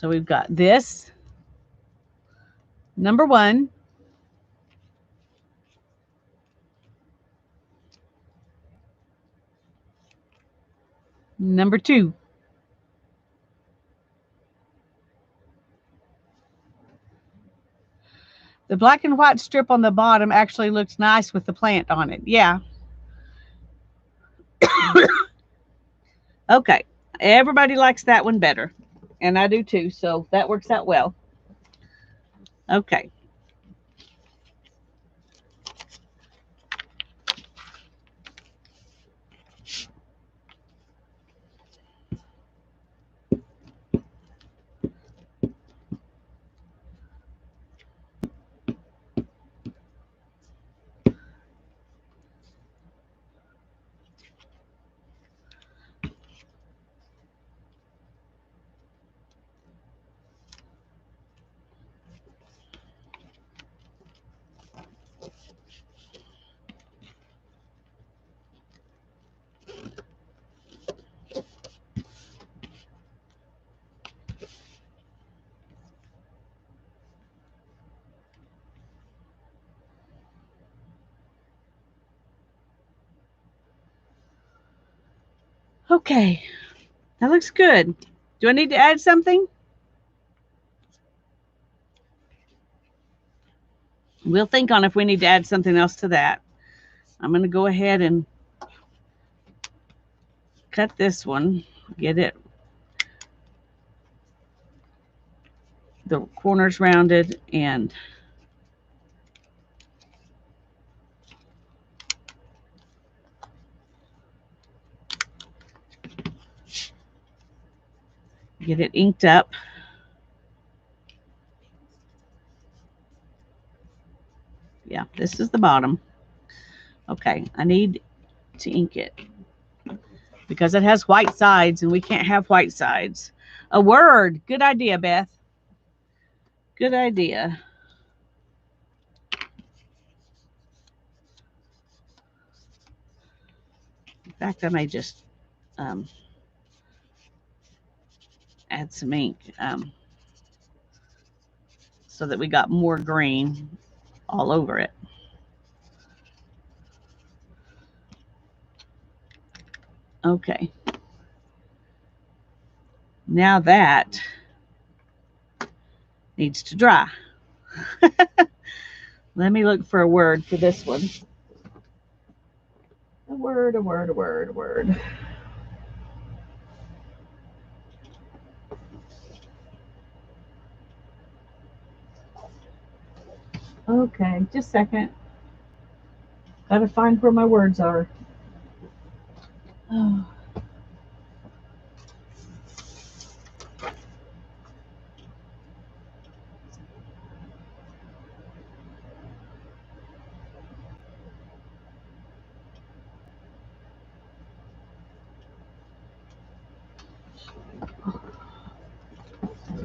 So we've got this, number 1. Number 2. The black and white strip on the bottom actually looks nice with the plant on it. Yeah. Okay. Everybody likes that one better. And I do too. So that works out well. Okay. Okay. That looks good. Do I need to add something? We'll think on if we need to add something else to that. I'm going to go ahead and cut this one, get it, the corners rounded, and get it inked up. Yeah, this is the bottom. Okay, I need to ink it because it has white sides and we can't have white sides. A word. Good idea, Beth. Good idea. In fact, I may just add some ink so that we got more green all over it. Okay. Now that needs to dry. Let me look for a word for this one. A word, a word, a word, a word. Okay, just a second. Gotta find where my words are. Oh.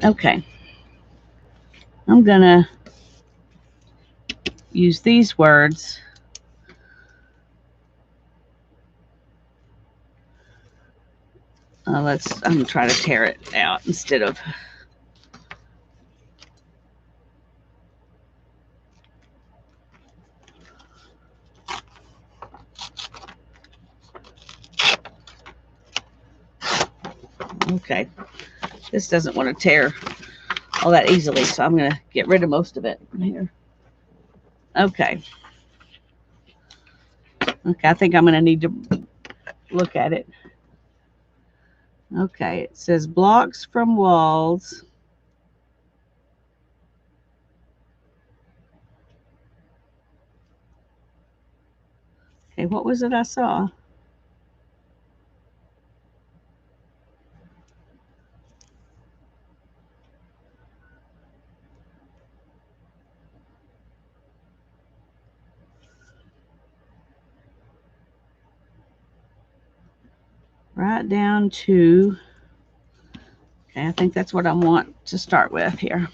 Okay. I'm gonna use these words. I'm gonna try to tear it out instead of. Okay. This doesn't want to tear all that easily, so I'm gonna get rid of most of it here. Okay. Okay, I think I'm gonna need to look at it. Okay, it says blocks from walls. Okay, what was it I saw? Right down to, okay, I think that's what I want to start with here.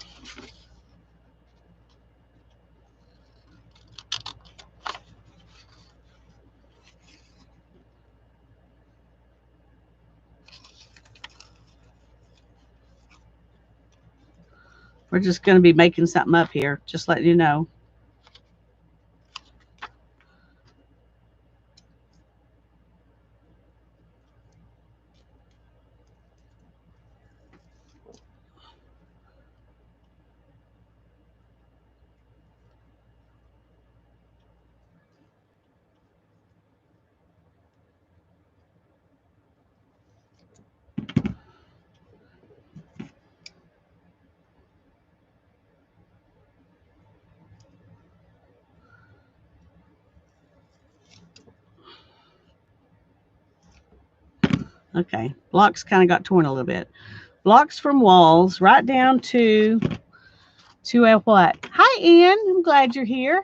We're just going to be making something up here, just letting you know. Okay, blocks kind of got torn a little bit. Blocks from walls right down to a what? Hi, Ian. I'm glad you're here.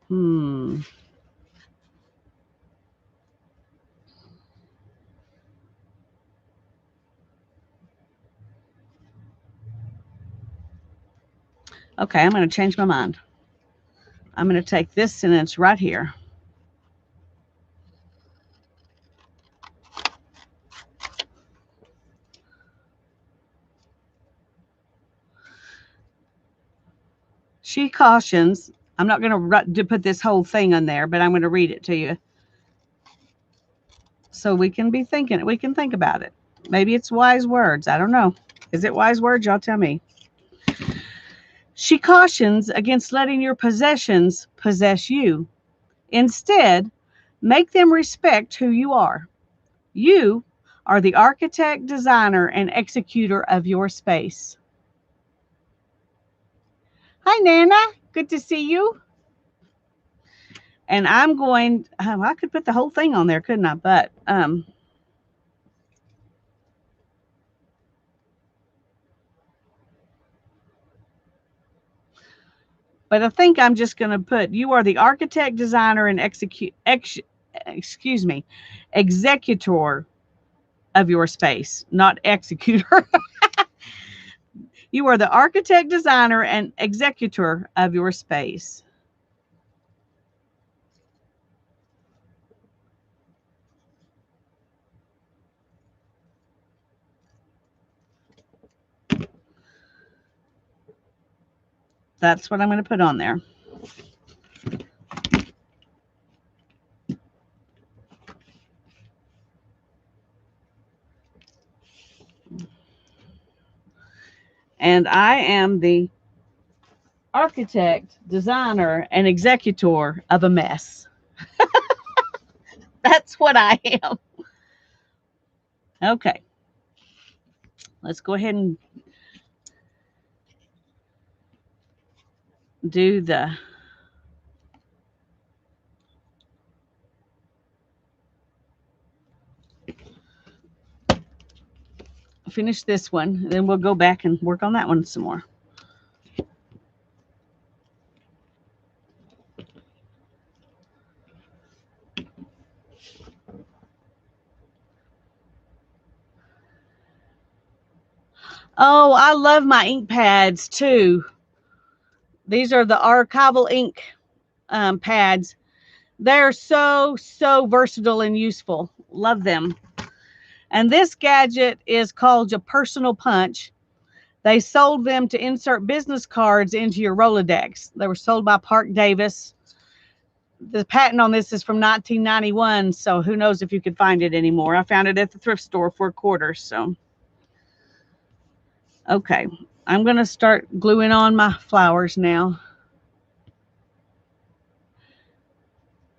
Hmm. Okay, I'm going to change my mind. I'm going to take this sentence right here. She cautions, I'm not going to put this whole thing on there, but I'm going to read it to you. So we can think about it. Maybe it's wise words. I don't know. Is it wise words? Y'all tell me. She cautions against letting your possessions possess you. Instead, make them respect who you are. You are the architect, designer, and executor of your space. Hi, Nana. Good to see you. And I'm going, I could put the whole thing on there, couldn't I? But I think I'm just going to put, you are the architect, designer, and executor of your space, not executor. You are the architect, designer, and executor of your space. That's what I'm going to put on there. And I am the architect, designer, and executor of a mess. That's what I am. Okay. Let's go ahead and do the finish this one, then we'll go back and work on that one some more. Oh, I love my ink pads too. These are the archival ink pads. They're so versatile and useful. Love them. And this gadget is called your personal punch. They sold them to insert business cards into your Rolodex. They were sold by Park Davis. The patent on this is from 1991, so who knows if you could find it anymore. I found it at the thrift store for $0.25. So, okay, I'm going to start gluing on my flowers now.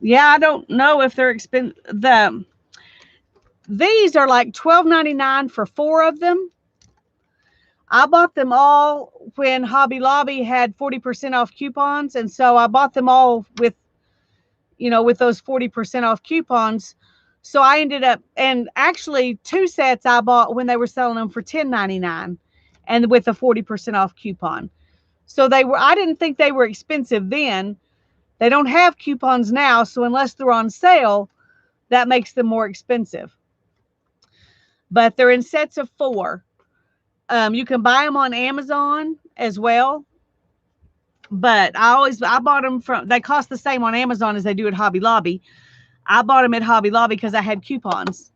Yeah, I don't know if they're expensive. These are like $12.99 for 4 of them. I bought them all when Hobby Lobby had 40% off coupons, and so I bought them all with those 40% off coupons. So I ended up, and actually 2 sets I bought when they were selling them for $10.99 and with a 40% off coupon. So I didn't think they were expensive then. They don't have coupons now, so unless they're on sale, That makes them more expensive. But they're in sets of 4. You can buy them on Amazon as well. But I bought them they cost the same on Amazon as they do at Hobby Lobby. I bought them at Hobby Lobby because I had coupons.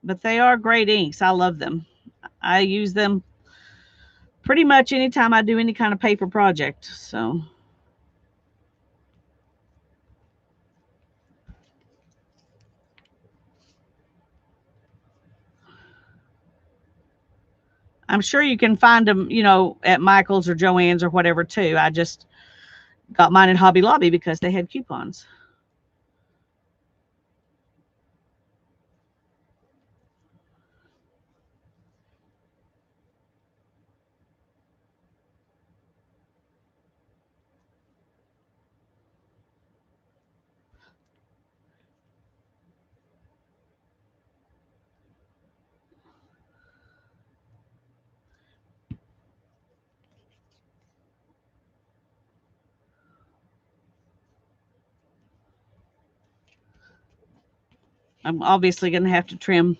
But they are great inks. I love them. I use them pretty much anytime I do any kind of paper project. So I'm sure you can find them, at Michael's or Joann's or whatever too. I just got mine at Hobby Lobby because they had coupons. I'm obviously going to have to trim.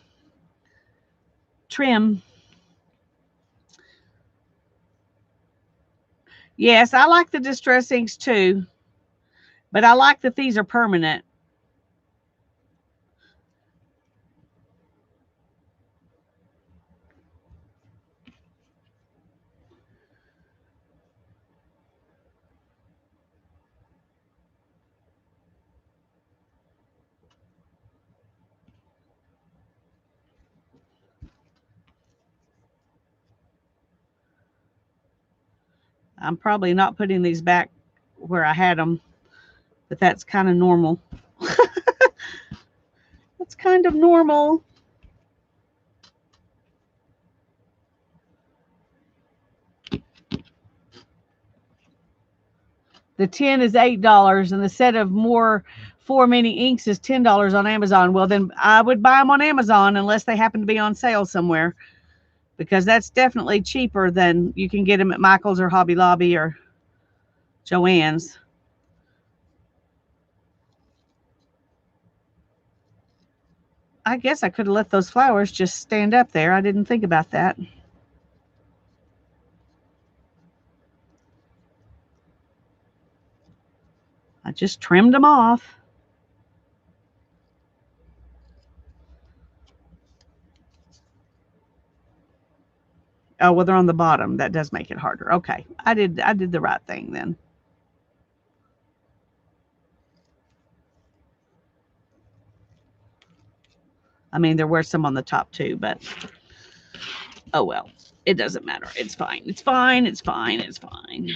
Yes, I like the distress inks too, but I like that these are permanent. I'm probably not putting these back where I had them, but that's kind of normal. That's kind of normal. The tin is $8, and the set of four mini inks is $10 on Amazon. Well, then I would buy them on Amazon unless they happen to be on sale somewhere, because that's definitely cheaper than you can get them at Michael's or Hobby Lobby or Joann's. I guess I could have let those flowers just stand up there. I didn't think about that. I just trimmed them off. Oh, well, they're on the bottom. That does make it harder. Okay. I did the right thing then. I mean, there were some on the top too, but oh well. It doesn't matter. It's fine. It's fine. It's fine. It's fine.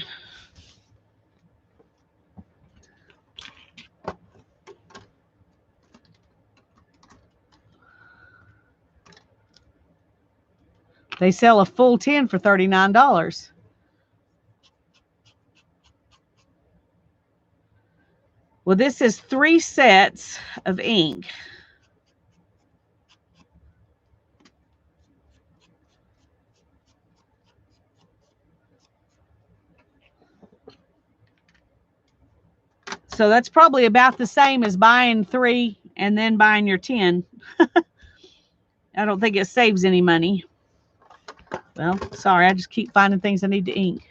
They sell a full tin for $39. Well, this is 3 sets of ink. So that's probably about the same as buying 3 and then buying your 10. I don't think it saves any money. Well, sorry, I just keep finding things I need to ink.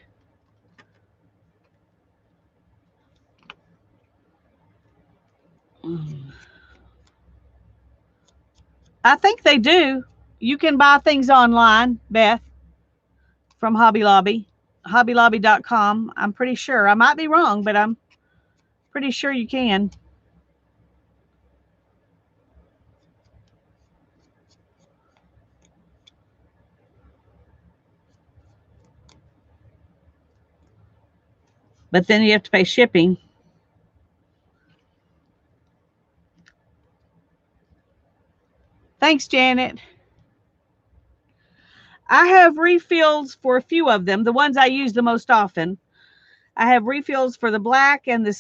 I think they do. You can buy things online, Beth, from Hobby Lobby, hobbylobby.com. I'm pretty sure. I might be wrong, but I'm pretty sure you can. But then you have to pay shipping. Thanks, Janet. I have refills for a few of them, the ones I use the most often. I have refills for the black and the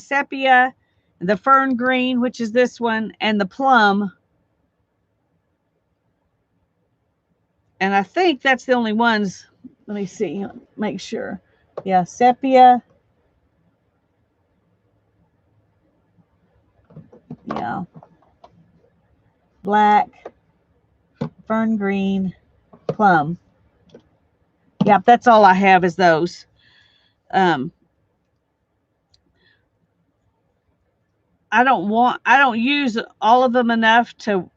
sepia, the fern green, which is this one, and the plum. And I think that's the only ones. Let me see, make sure. Yeah, sepia. Yeah. Black, fern green, plum. Yep, that's all I have is those. Um, I don't use all of them enough to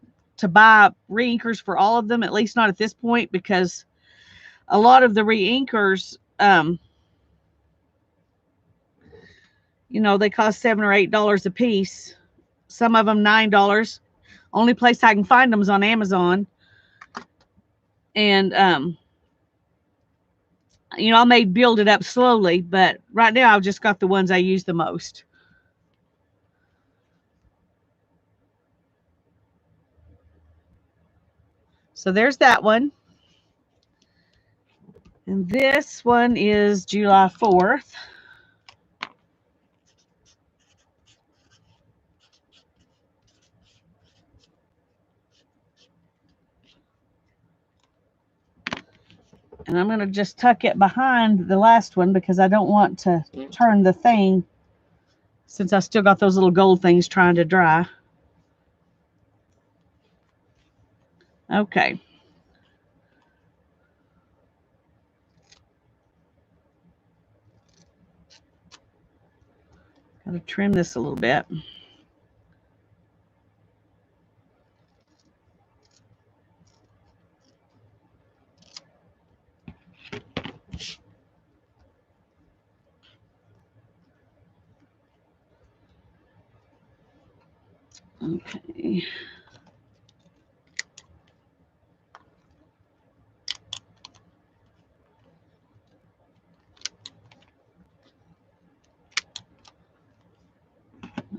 buy reinkers for all of them, at least not at this point, because a lot of the reinkers, they cost $7 or $8 a piece. Some of them $9. Only place I can find them is on Amazon. And I may build it up slowly, but right now I've just got the ones I use the most. So there's that one. And this one is July 4th. And I'm going to just tuck it behind the last one because I don't want to turn the thing, since I still got those little gold things trying to dry. Okay. Got to trim this a little bit. Okay.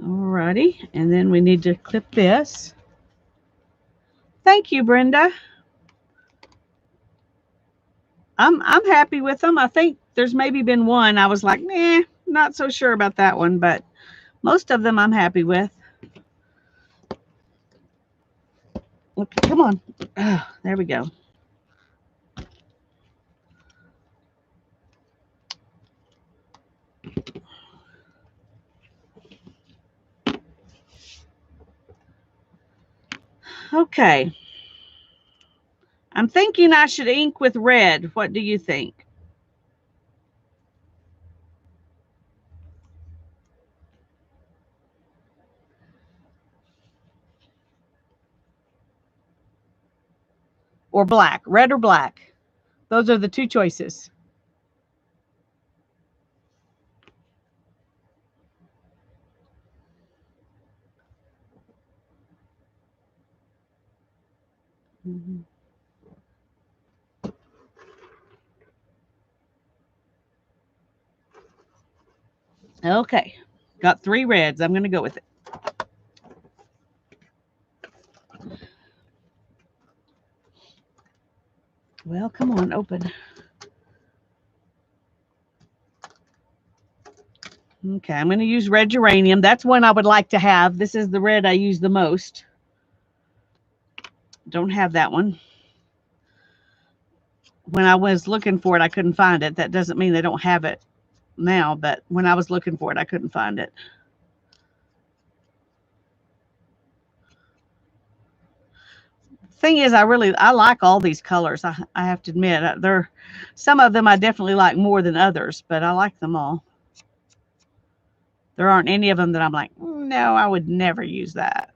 Alrighty, and then we need to clip this. Thank you, Brenda. I'm happy with them. I think there's maybe been one I was like, nah, not so sure about that one, but most of them I'm happy with. Okay, come on. Oh, there we go. Okay. I'm thinking I should ink with red. What do you think? Or black? Red or black? Those are the two choices. Mm-hmm. Okay. Got 3 reds. I'm going to go with it. Well, come on, open. Okay, I'm going to use red geranium. That's one I would like to have. This is the red I use the most. Don't have that one. When I was looking for it, I couldn't find it. That doesn't mean they don't have it now, but when I was looking for it, I couldn't find it. Thing is, I like all these colors. I have to admit, they're some of them I definitely like more than others, but I like them all. There aren't any of them that I'm like, no, I would never use that.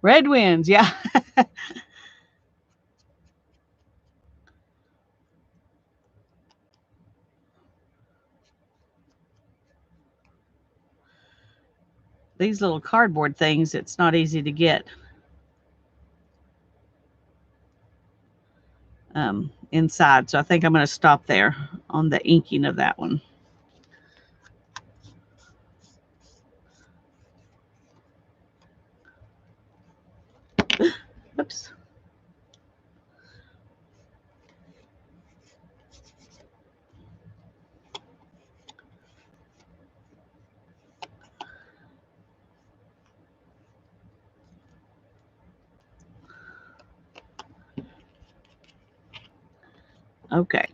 Red wins, yeah. These little cardboard things, it's not easy to get inside. So I think I'm going to stop there on the inking of that one. Oops. Okay.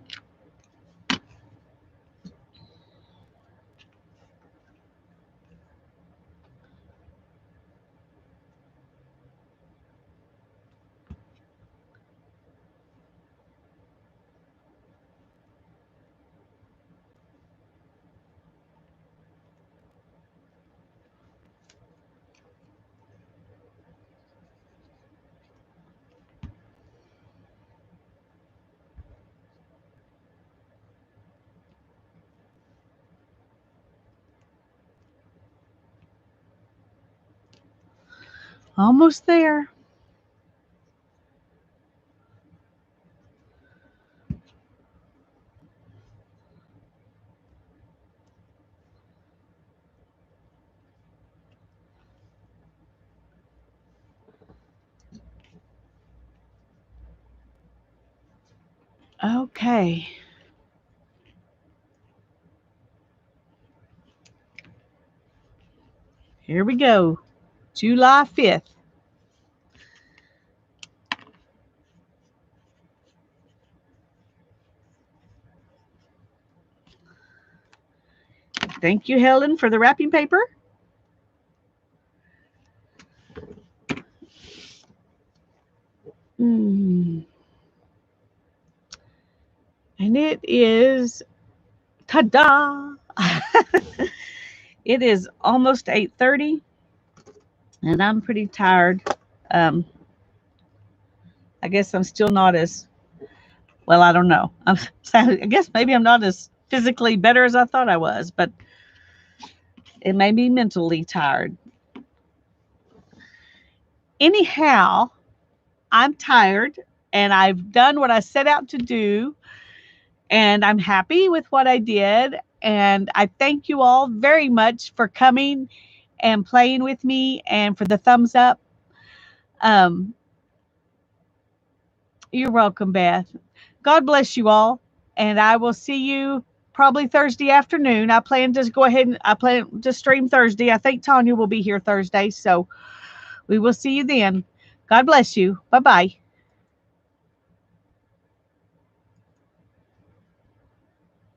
Almost there. Okay. Here we go. July 5th. Thank you, Helen, for the wrapping paper. And it is, ta-da! It is almost 8:30, and I'm pretty tired. I guess I'm still not as well. I don't know. I guess maybe I'm not as physically better as I thought I was, but it made me mentally tired. Anyhow, I'm tired, and I've done what I set out to do, and I'm happy with what I did. And I thank you all very much for coming and playing with me and for the thumbs up. You're welcome, Beth. God bless you all. And I will see you probably Thursday afternoon. I plan to stream Thursday. I think Tanya will be here Thursday. So we will see you then. God bless you. Bye-bye.